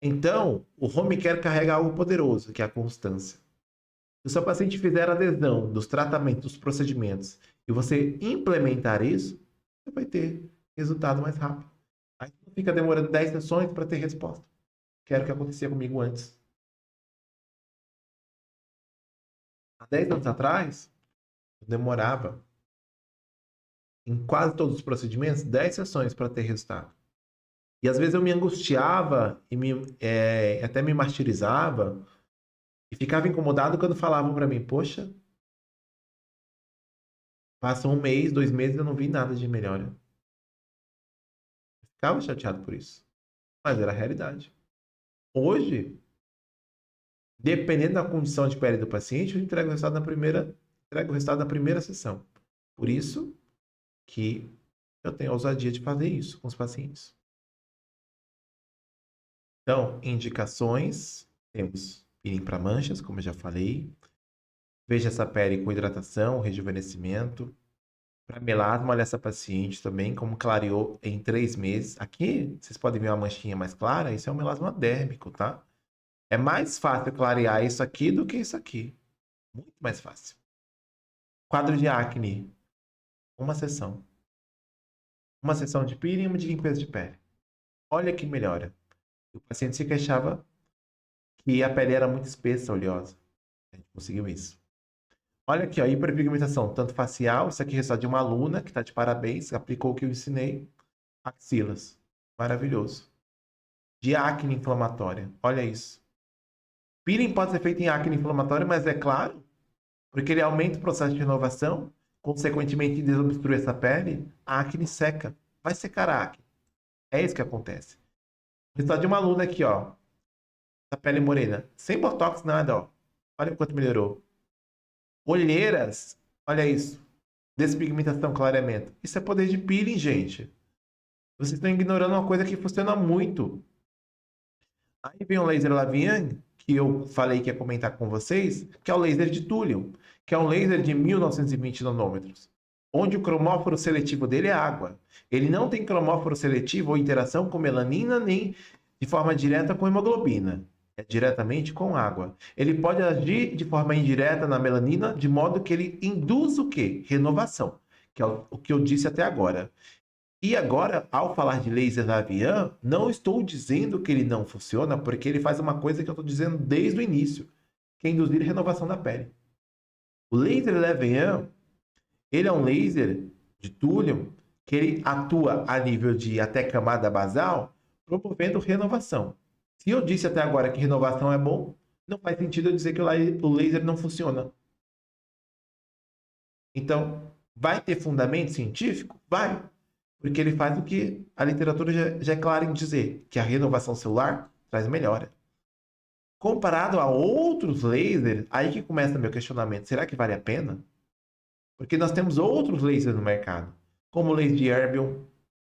Então, o home care carrega algo poderoso, que é a constância. Se o seu paciente fizer adesão dos tratamentos, dos procedimentos, e você implementar isso, você vai ter resultado mais rápido. Aí não fica demorando 10 sessões para ter resposta. Que era o que acontecia comigo antes. Há 10 anos atrás, eu demorava, em quase todos os procedimentos, 10 sessões para ter resultado. E às vezes eu me angustiava e até me martirizava e ficava incomodado quando falavam para mim, poxa, passa um mês, 2 meses e eu não vi nada de melhora. Eu ficava chateado por isso. Mas era a realidade. Hoje, dependendo da condição de pele do paciente, eu entrego o resultado na primeira sessão. Por isso que eu tenho a ousadia de fazer isso com os pacientes. Então, indicações, temos peeling para manchas, como eu já falei. Veja essa pele com hidratação, rejuvenescimento. Para melasma, olha essa paciente também, como clareou em 3 meses. Aqui, vocês podem ver uma manchinha mais clara, isso é um melasma dérmico, tá? É mais fácil clarear isso aqui do que isso aqui. Muito mais fácil. Quadro de acne, uma sessão. Uma sessão de peeling e uma de limpeza de pele. Olha que melhora. O paciente se queixava que a pele era muito espessa, oleosa. A gente conseguiu isso. Olha aqui, ó, hiperpigmentação, tanto facial, isso aqui é resultado de uma aluna que está de parabéns, aplicou o que eu ensinei. Axilas, maravilhoso. De acne inflamatória, olha isso. Peeling pode ser feito em acne inflamatória, mas é claro, porque ele aumenta o processo de renovação, consequentemente desobstrui essa pele, a acne seca, vai secar a acne. É isso que acontece. Resultado de uma aluna aqui, ó, essa pele morena, sem botox, nada, ó. Olha quanto melhorou. Olheiras, olha isso. Despigmentação, clareamento. Isso é poder de peeling, gente. Vocês estão ignorando uma coisa que funciona muito. Aí vem o laser Lavian, que eu falei que ia comentar com vocês, que é o laser de túlio, que é um laser de 1920 nanômetros, onde o cromóforo seletivo dele é água. Ele não tem cromóforo seletivo ou interação com melanina, nem de forma direta com hemoglobina. É diretamente com água. Ele pode agir de forma indireta na melanina, de modo que ele induz o quê? Renovação, que é o que eu disse até agora. E agora, ao falar de laser Lavian, não estou dizendo que ele não funciona, porque ele faz uma coisa que eu estou dizendo desde o início, que é induzir renovação da pele. O laser Lavian, ele é um laser de túlio que ele atua a nível de até camada basal, promovendo renovação. Se eu disse até agora que renovação é bom, não faz sentido eu dizer que o laser não funciona. Então, vai ter fundamento científico? Vai. Porque ele faz o que a literatura já é clara em dizer, que a renovação celular traz melhora. Comparado a outros lasers, aí que começa meu questionamento. Será que vale a pena? Porque nós temos outros lasers no mercado, como o laser de Erbium,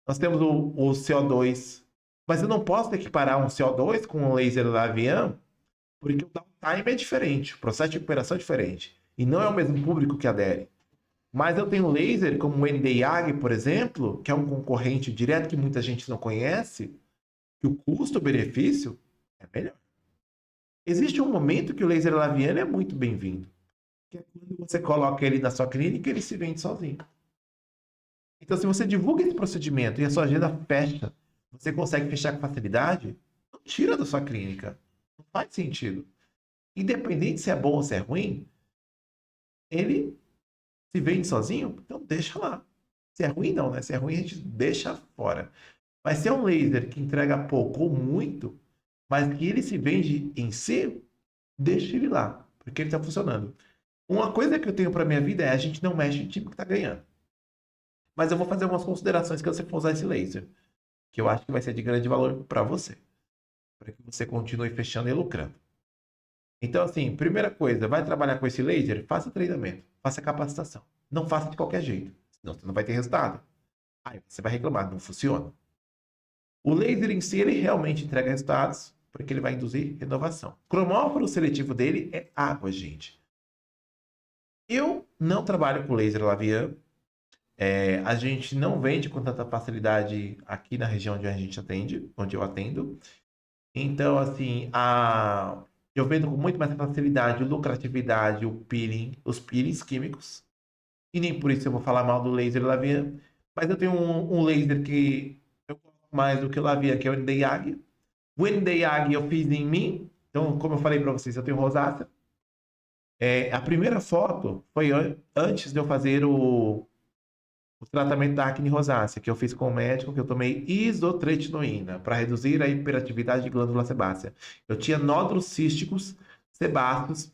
nós temos o CO2, mas eu não posso equiparar um CO2 com um laser Lavian, porque o downtime é diferente, o processo de recuperação é diferente, e não é o mesmo público que adere. Mas eu tenho laser como o NDIAG, por exemplo, que é um concorrente direto que muita gente não conhece, que o custo-benefício é melhor. Existe um momento que o laser labiano é muito bem-vindo, que é quando você coloca ele na sua clínica, ele se vende sozinho. Então, se você divulga esse procedimento e a sua agenda fecha, você consegue fechar com facilidade, não tira da sua clínica. Não faz sentido. Independente se é bom ou se é ruim, ele se vende sozinho, então deixa lá. Se é ruim, não, né? Se é ruim, a gente deixa fora. Mas se é um laser que entrega pouco ou muito, mas que ele se vende em si, deixa ele lá, porque ele está funcionando. Uma coisa que eu tenho para minha vida é a gente não mexe em time que está ganhando. Mas eu vou fazer algumas considerações que você for usar esse laser, que eu acho que vai ser de grande valor para você, para que você continue fechando e lucrando. Então, assim, primeira coisa, vai trabalhar com esse laser? Faça treinamento, faça capacitação. Não faça de qualquer jeito, senão você não vai ter resultado. Aí você vai reclamar, não funciona. O laser em si, ele realmente entrega resultados, porque ele vai induzir renovação. O cromóforo seletivo dele é água, gente. Eu não trabalho com laser Lavian. A gente não vende com tanta facilidade aqui na região onde a gente atende, onde eu atendo. Então, assim, eu vendo com muito mais facilidade, lucratividade, os peelings químicos. E nem por isso eu vou falar mal do laser Lavian. Mas eu tenho um laser que eu gosto mais do que o Lavian, que é o NDIAG. O NDIAG eu fiz em mim. Então, como eu falei para vocês, eu tenho rosácea. A primeira foto foi antes de eu fazer o tratamento da acne rosácea, que eu fiz com o médico, que eu tomei isotretinoína para reduzir a hiperatividade de glândula sebácea. Eu tinha nódulos císticos sebáceos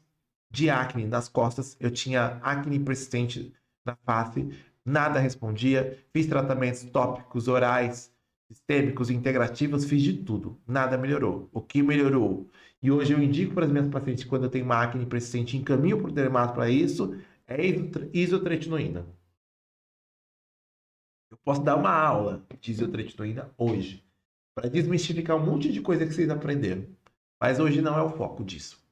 de acne nas costas, eu tinha acne persistente na face, nada respondia, fiz tratamentos tópicos, orais, sistêmicos, integrativos, fiz de tudo, nada melhorou. O que melhorou? E hoje eu indico para as minhas pacientes, quando eu tenho uma acne persistente, encaminho para o dermato para isso, é isotretinoína. Eu posso dar uma aula de isotretinoína hoje, para desmistificar um monte de coisa que vocês aprenderam. Mas hoje não é o foco disso.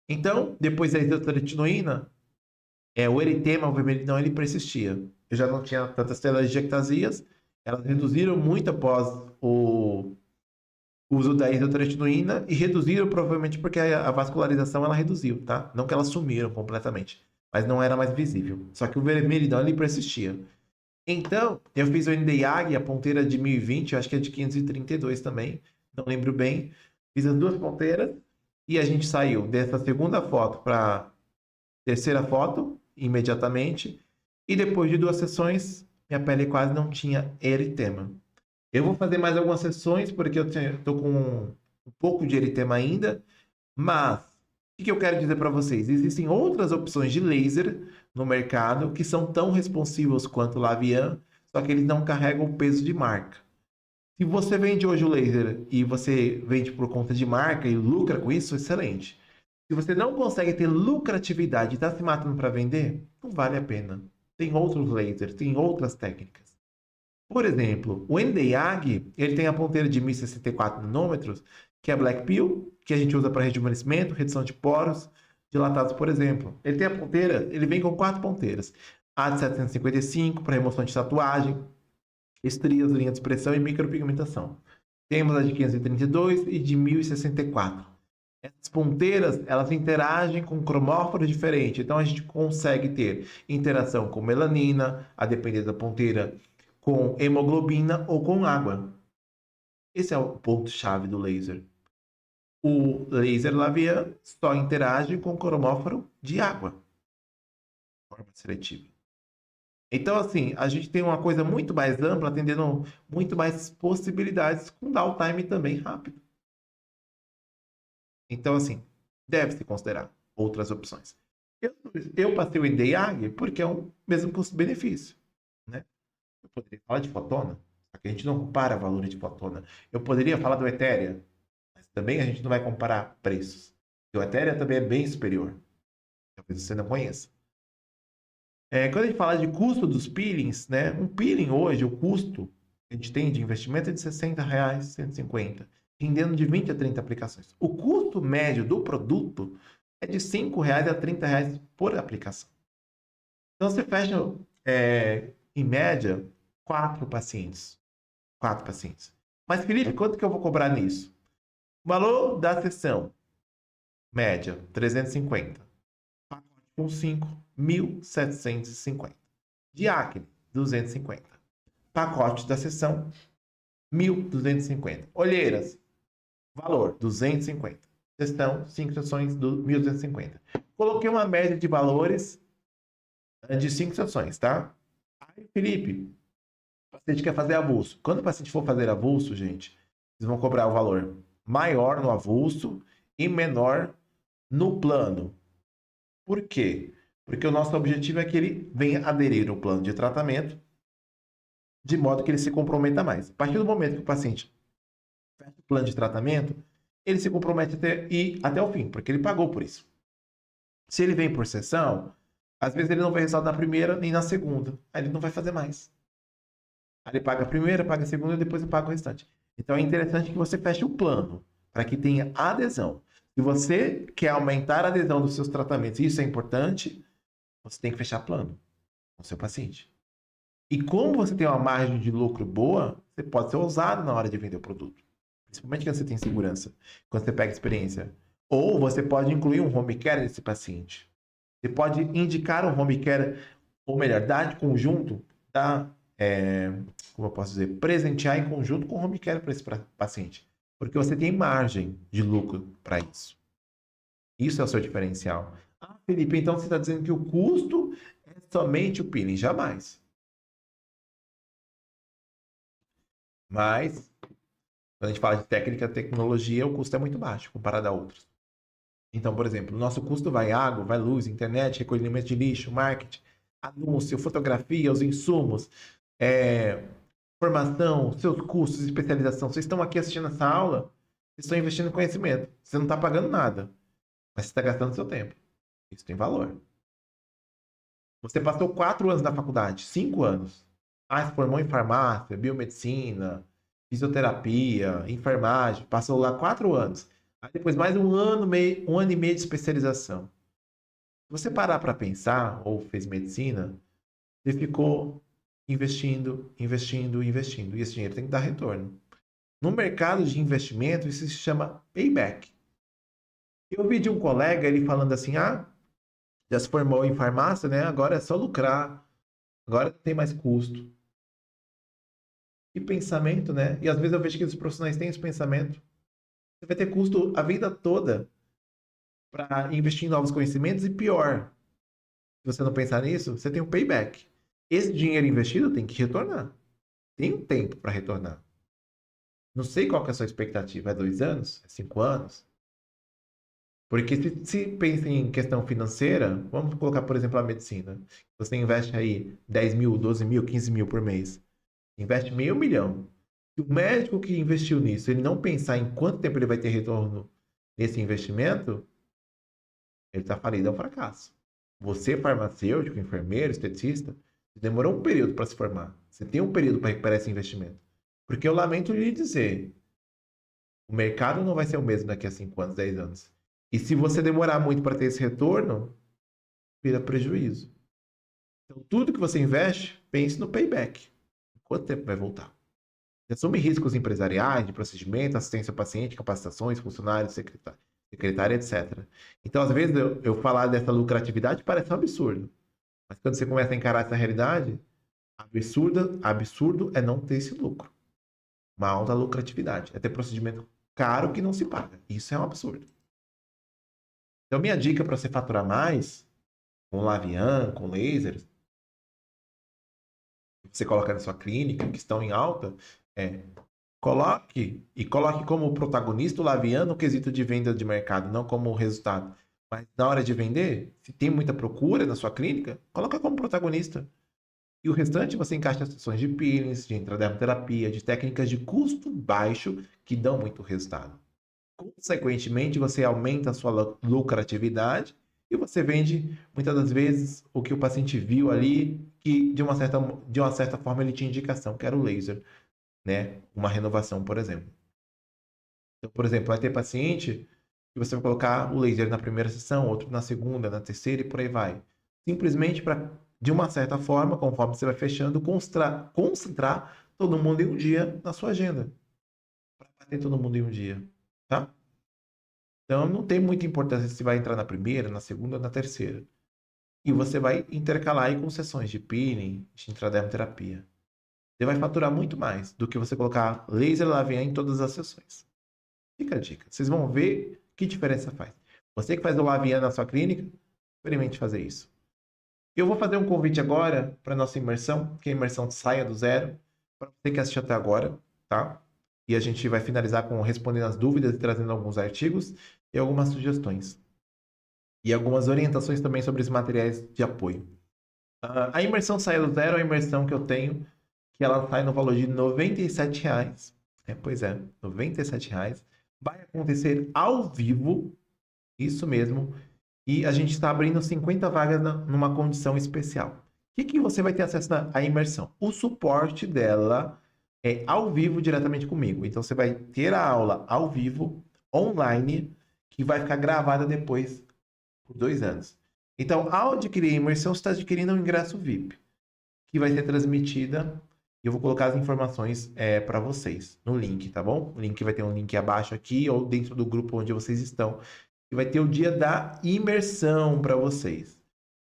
Então, depois da isotretinoína, o eritema, o vermelhidão, ele persistia. Eu já não tinha tantas telangiectasias, elas reduziram muito após o uso da isotretinoína e reduziram provavelmente porque a vascularização ela reduziu, tá? Não que elas sumiram completamente, mas não era mais visível. Só que o vermelhidão ele persistia. Então, eu fiz o NDIAG, a ponteira de 1020, eu acho que é de 532 também, não lembro bem. Fiz as duas ponteiras e a gente saiu dessa segunda foto para a terceira foto imediatamente. E depois de duas sessões, minha pele quase não tinha eritema. Eu vou fazer mais algumas sessões porque eu estou com um pouco de eritema ainda, mas o que eu quero dizer para vocês? Existem outras opções de laser no mercado que são tão responsivos quanto o Lavian, só que eles não carregam o peso de marca. Se você vende hoje o laser e você vende por conta de marca e lucra com isso, excelente. Se você não consegue ter lucratividade e está se matando para vender, não vale a pena. Tem outros lasers, tem outras técnicas. Por exemplo, o NDIAG, ele tem a ponteira de 1064 nanômetros, que é Black Pill, que a gente usa para rejuvenescimento, redução de poros dilatados, por exemplo. Ele tem a ponteira, ele vem com 4 ponteiras. A de 755 para remoção de tatuagem, estrias, linha de expressão e micropigmentação. Temos a de 532 e de 1064. Essas ponteiras, elas interagem com cromóforos diferentes. Então, a gente consegue ter interação com melanina, a depender da ponteira, com hemoglobina ou com água. Esse é o ponto-chave do laser. O laser Lavian só interage com cromóforo de água, de forma seletiva. Então, assim, a gente tem uma coisa muito mais ampla, atendendo muito mais possibilidades, com downtime também rápido. Então, assim, deve-se considerar outras opções. Eu passei o NDIAG porque é o mesmo custo-benefício, né? Eu poderia falar de fotona, só que a gente não compara valores de fotona. Eu poderia falar do Ethereum, mas também a gente não vai comparar preços. O Ethereum também é bem superior. Talvez você não conheça. Quando a gente fala de custo dos peelings, né? Um peeling hoje, o custo que a gente tem de investimento é de R$60, 150, rendendo de 20 a 30 aplicações. O custo médio do produto é de R$5 a R$30 por aplicação. Então você fecha, em média, 4 pacientes. 4 pacientes. Mas, Felipe, quanto que eu vou cobrar nisso? O valor da sessão, média, 350. Pacote com 5, 1.750. De acne, 250. Pacote da sessão, 1.250. Olheiras, valor, 250. Sessão, 5 sessões, 1.250. Coloquei uma média de valores de 5 sessões, tá? Aí, Felipe, o paciente quer fazer avulso. Quando o paciente for fazer avulso, gente, vocês vão cobrar o valor maior no avulso e menor no plano. Por quê? Porque o nosso objetivo é que ele venha aderir ao plano de tratamento de modo que ele se comprometa mais. A partir do momento que o paciente fecha o plano de tratamento, ele se compromete até ir até o fim, porque ele pagou por isso. Se ele vem por sessão, às vezes ele não vai resultado na primeira nem na segunda. Aí ele não vai fazer mais. Aí ele paga a primeira, paga a segunda e depois ele paga o restante. Então é interessante que você feche o plano para que tenha adesão. Se você quer aumentar a adesão dos seus tratamentos, e isso é importante, você tem que fechar plano com o seu paciente. E como você tem uma margem de lucro boa, você pode ser ousado na hora de vender o produto. Principalmente quando você tem segurança, quando você pega experiência. Ou você pode incluir um home care nesse paciente. Você pode indicar um home care, ou melhor, dar de conjunto, dar, como eu posso dizer, presentear em conjunto com o home care para esse paciente. Porque você tem margem de lucro para isso. Isso é o seu diferencial. Ah, Felipe, então você está dizendo que o custo é somente o peeling. Jamais. Mas, quando a gente fala de técnica, tecnologia, o custo é muito baixo comparado a outros. Então, por exemplo, o nosso custo vai água, vai luz, internet, recolhimento de lixo, marketing, anúncio, fotografia, os insumos, formação, seus custos, especialização. Vocês estão aqui assistindo essa aula, vocês estão investindo em conhecimento. Você não está pagando nada, mas você está gastando seu tempo. Isso tem valor. Você passou 4 anos na faculdade, 5 anos. Ah, se formou em farmácia, biomedicina, fisioterapia, enfermagem, passou lá 4 anos. Aí depois mais um ano e meio de especialização. Se você parar para pensar, ou fez medicina, você ficou investindo, investindo, investindo. E esse dinheiro tem que dar retorno. No mercado de investimento, isso se chama payback. Eu vi de um colega ele falando assim: ah, já se formou em farmácia, né? Agora é só lucrar. Agora não tem mais custo. E pensamento, né? E às vezes eu vejo que os profissionais têm esse pensamento. Você vai ter custo a vida toda para investir em novos conhecimentos e pior, se você não pensar nisso, você tem um payback. Esse dinheiro investido tem que retornar. Tem um tempo para retornar. Não sei qual que é a sua expectativa. É 2 anos? É 5 anos? Porque se pensa em questão financeira, vamos colocar, por exemplo, a medicina. Você investe aí 10 mil, 12 mil, 15 mil por mês. Investe meio milhão. Se o médico que investiu nisso, ele não pensar em quanto tempo ele vai ter retorno nesse investimento, ele está falido, é um fracasso. Você, farmacêutico, enfermeiro, esteticista, demorou um período para se formar. Você tem um período para recuperar esse investimento. Porque eu lamento lhe dizer, o mercado não vai ser o mesmo daqui a 5 anos, 10 anos. E se você demorar muito para ter esse retorno, vira prejuízo. Então, tudo que você investe, pense no payback. Quanto tempo vai voltar? Assume riscos empresariais, de procedimento, assistência ao paciente, capacitações, funcionários, secretária, etc. Então, às vezes, eu falar dessa lucratividade parece um absurdo. Mas quando você começa a encarar essa realidade, absurdo é não ter esse lucro. Uma alta lucratividade. É ter procedimento caro que não se paga. Isso é um absurdo. Então, minha dica para você faturar mais, com Lavian, com lasers, que você coloca na sua clínica, que estão em alta, é coloque como protagonista o Lavian no quesito de venda de mercado, não como resultado. Mas na hora de vender, se tem muita procura na sua clínica, coloca como protagonista. E o restante você encaixa as sessões de peelings, de intradermoterapia, de técnicas de custo baixo que dão muito resultado. Consequentemente, você aumenta a sua lucratividade e você vende, muitas das vezes, o que o paciente viu ali, que de uma certa forma ele tinha indicação, que era o laser, né? Uma renovação, por exemplo. Então, por exemplo, vai ter paciente que você vai colocar o laser na primeira sessão, outro na segunda, na terceira e por aí vai. Simplesmente para de uma certa forma, conforme você vai fechando, concentrar todo mundo em um dia na sua agenda. Para bater todo mundo em um dia, tá? Então, não tem muita importância se vai entrar na primeira, na segunda ou na terceira. E você vai intercalar aí com sessões de peeling, de intradermoterapia. Você vai faturar muito mais do que você colocar laser laser em todas as sessões. Fica a dica. Vocês vão ver que diferença faz. Você que faz o Lavian na sua clínica, experimente fazer isso. Eu vou fazer um convite agora para nossa imersão, que a imersão saia do zero, para você que assistiu até agora, tá? E a gente vai finalizar com respondendo as dúvidas e trazendo alguns artigos e algumas sugestões. E algumas orientações também sobre os materiais de apoio. A imersão saia do zero é a imersão que eu tenho, que ela sai no valor de R$ 97. Pois é, R$ 97. Vai acontecer ao vivo, isso mesmo. E a gente está abrindo 50 vagas numa condição especial. O que você vai ter acesso à imersão? O suporte dela é ao vivo diretamente comigo. Então você vai ter a aula ao vivo, online, que vai ficar gravada depois por 2 anos. Então, ao adquirir a imersão, você está adquirindo um ingresso VIP, que vai ser transmitida. E eu vou colocar as informações para vocês no link, tá bom? O link vai ter um link abaixo aqui ou dentro do grupo onde vocês estão. E vai ter o dia da imersão para vocês.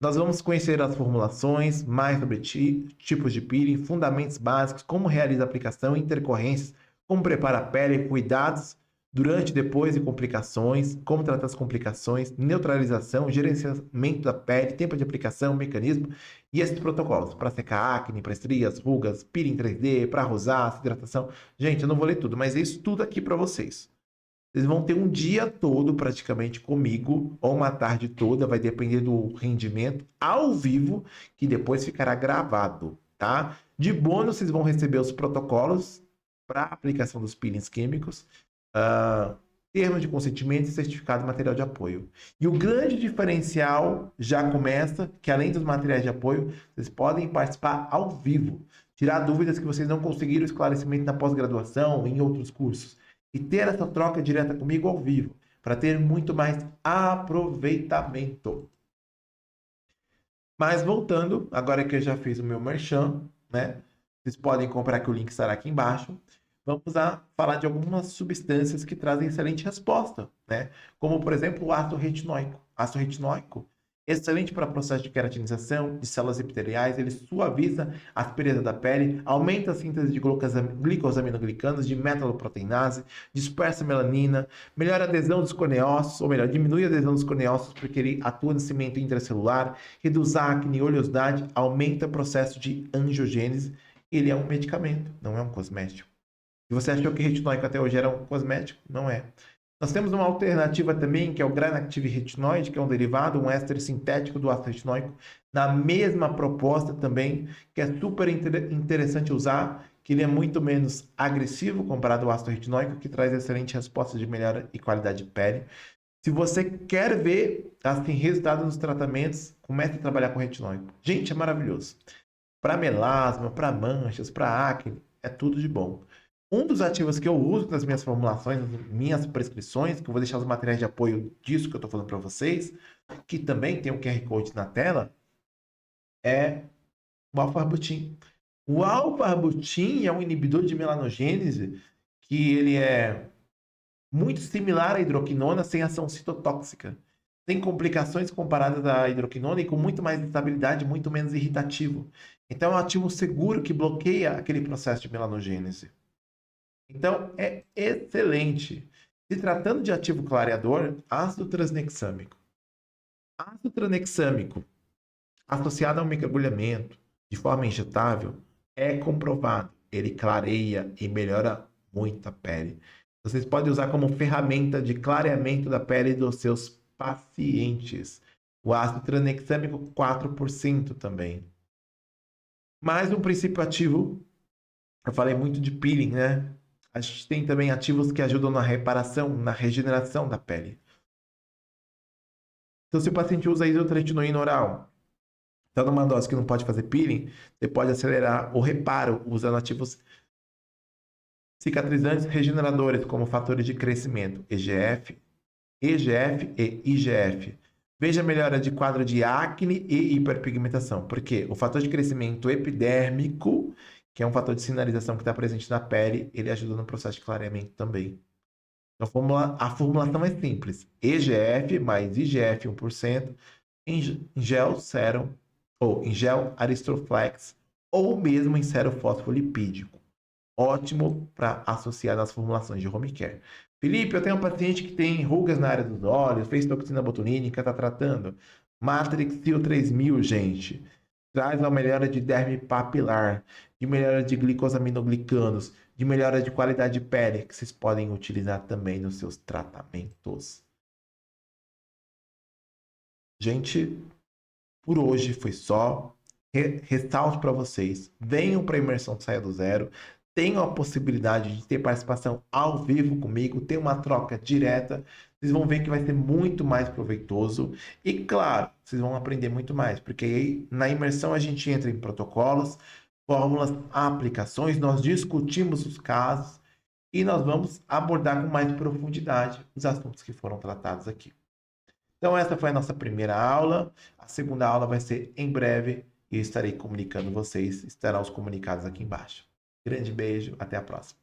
Nós vamos conhecer as formulações, mais sobre tipos de peeling, fundamentos básicos, como realiza a aplicação, intercorrências, como prepara a pele, cuidados durante, depois e complicações, como tratar as complicações, neutralização, gerenciamento da pele, tempo de aplicação, mecanismo e esses protocolos para secar acne, para estrias, rugas, peeling 3D, para rosácea, hidratação. Gente, eu não vou ler tudo, mas é isso tudo aqui para vocês. Vocês vão ter um dia todo praticamente comigo, ou uma tarde toda, vai depender do rendimento, ao vivo, que depois ficará gravado, tá? De bônus, vocês vão receber os protocolos para aplicação dos peelings químicos, termos de consentimento e certificado de material de apoio. E o grande diferencial já começa, que além dos materiais de apoio, vocês podem participar ao vivo, tirar dúvidas que vocês não conseguiram esclarecimento na pós-graduação, em outros cursos e ter essa troca direta comigo ao vivo, para ter muito mais aproveitamento. Mas voltando, agora que eu já fiz o meu merchan, né? Vocês podem comprar, que o link estará aqui embaixo. Vamos a falar de algumas substâncias que trazem excelente resposta, né? Como, por exemplo, o ácido retinóico. Ácido retinóico, excelente para processo de queratinização de células epiteliais, ele suaviza a aspereza da pele, aumenta a síntese de glicosaminoglicanos, de metaloproteinase, dispersa a melanina, melhora a adesão dos corneócitos, ou melhor, diminui a adesão dos corneócitos porque ele atua no cimento intracelular, reduz acne e oleosidade, aumenta o processo de angiogênese. Ele é um medicamento, não é um cosmético. E você achou que retinóico até hoje era um cosmético? Não é. Nós temos uma alternativa também, que é o Granactive Retinoide, que é um derivado, um éster sintético do ácido retinóico, na mesma proposta também, que é super interessante usar, que ele é muito menos agressivo comparado ao ácido retinóico, que traz excelente resposta de melhora e qualidade de pele. Se você quer ver assim, resultado nos tratamentos, comece a trabalhar com retinóico. Gente, é maravilhoso. Para melasma, para manchas, para acne, é tudo de bom. Um dos ativos que eu uso nas minhas formulações, nas minhas prescrições, que eu vou deixar os materiais de apoio disso que eu estou falando para vocês, que também tem o QR Code na tela, é o alfa-arbutin. O alfa-arbutin é um inibidor de melanogênese que ele é muito similar à hidroquinona, sem ação citotóxica. Tem complicações comparadas à hidroquinona e com muito mais estabilidade, muito menos irritativo. Então é um ativo seguro que bloqueia aquele processo de melanogênese. Então, é excelente. Se tratando de ativo clareador, ácido tranexâmico. Ácido tranexâmico, associado ao microagulhamento, de forma injetável, é comprovado. Ele clareia e melhora muito a pele. Vocês podem usar como ferramenta de clareamento da pele dos seus pacientes. O ácido tranexâmico, 4% também. Mais um princípio ativo, eu falei muito de peeling, né? A gente tem também ativos que ajudam na reparação, na regeneração da pele. Então, se o paciente usa isotretinoína oral, está numa dose que não pode fazer peeling, você pode acelerar o reparo usando ativos cicatrizantes regeneradores, como fatores de crescimento, EGF e IGF. Veja melhora de quadro de acne e hiperpigmentação. Por quê? O fator de crescimento epidérmico, que é um fator de sinalização que está presente na pele, ele ajuda no processo de clareamento também. Então, a formulação é simples. EGF mais IGF 1%, em gel sérum, ou em gel Aristroflex, ou mesmo em sérum fosfolipídico. Ótimo para associar nas formulações de home care. Felipe, eu tenho um paciente que tem rugas na área dos olhos, fez toxina botulínica, está tratando. Matrix Sil 3000, gente. Traz uma melhora de derme papilar, de melhora de glicosaminoglicanos, de melhora de qualidade de pele, que vocês podem utilizar também nos seus tratamentos. Gente, por hoje foi só. Ressalto para vocês, venham para a imersão Saia do Zero, tenham a possibilidade de ter participação ao vivo comigo, ter uma troca direta, vocês vão ver que vai ser muito mais proveitoso e, claro, vocês vão aprender muito mais, porque aí na imersão a gente entra em protocolos, fórmulas, aplicações, nós discutimos os casos e nós vamos abordar com mais profundidade os assuntos que foram tratados aqui. Então, essa foi a nossa primeira aula. A segunda aula vai ser em breve e eu estarei comunicando vocês. Estarão os comunicados aqui embaixo. Grande beijo, até a próxima.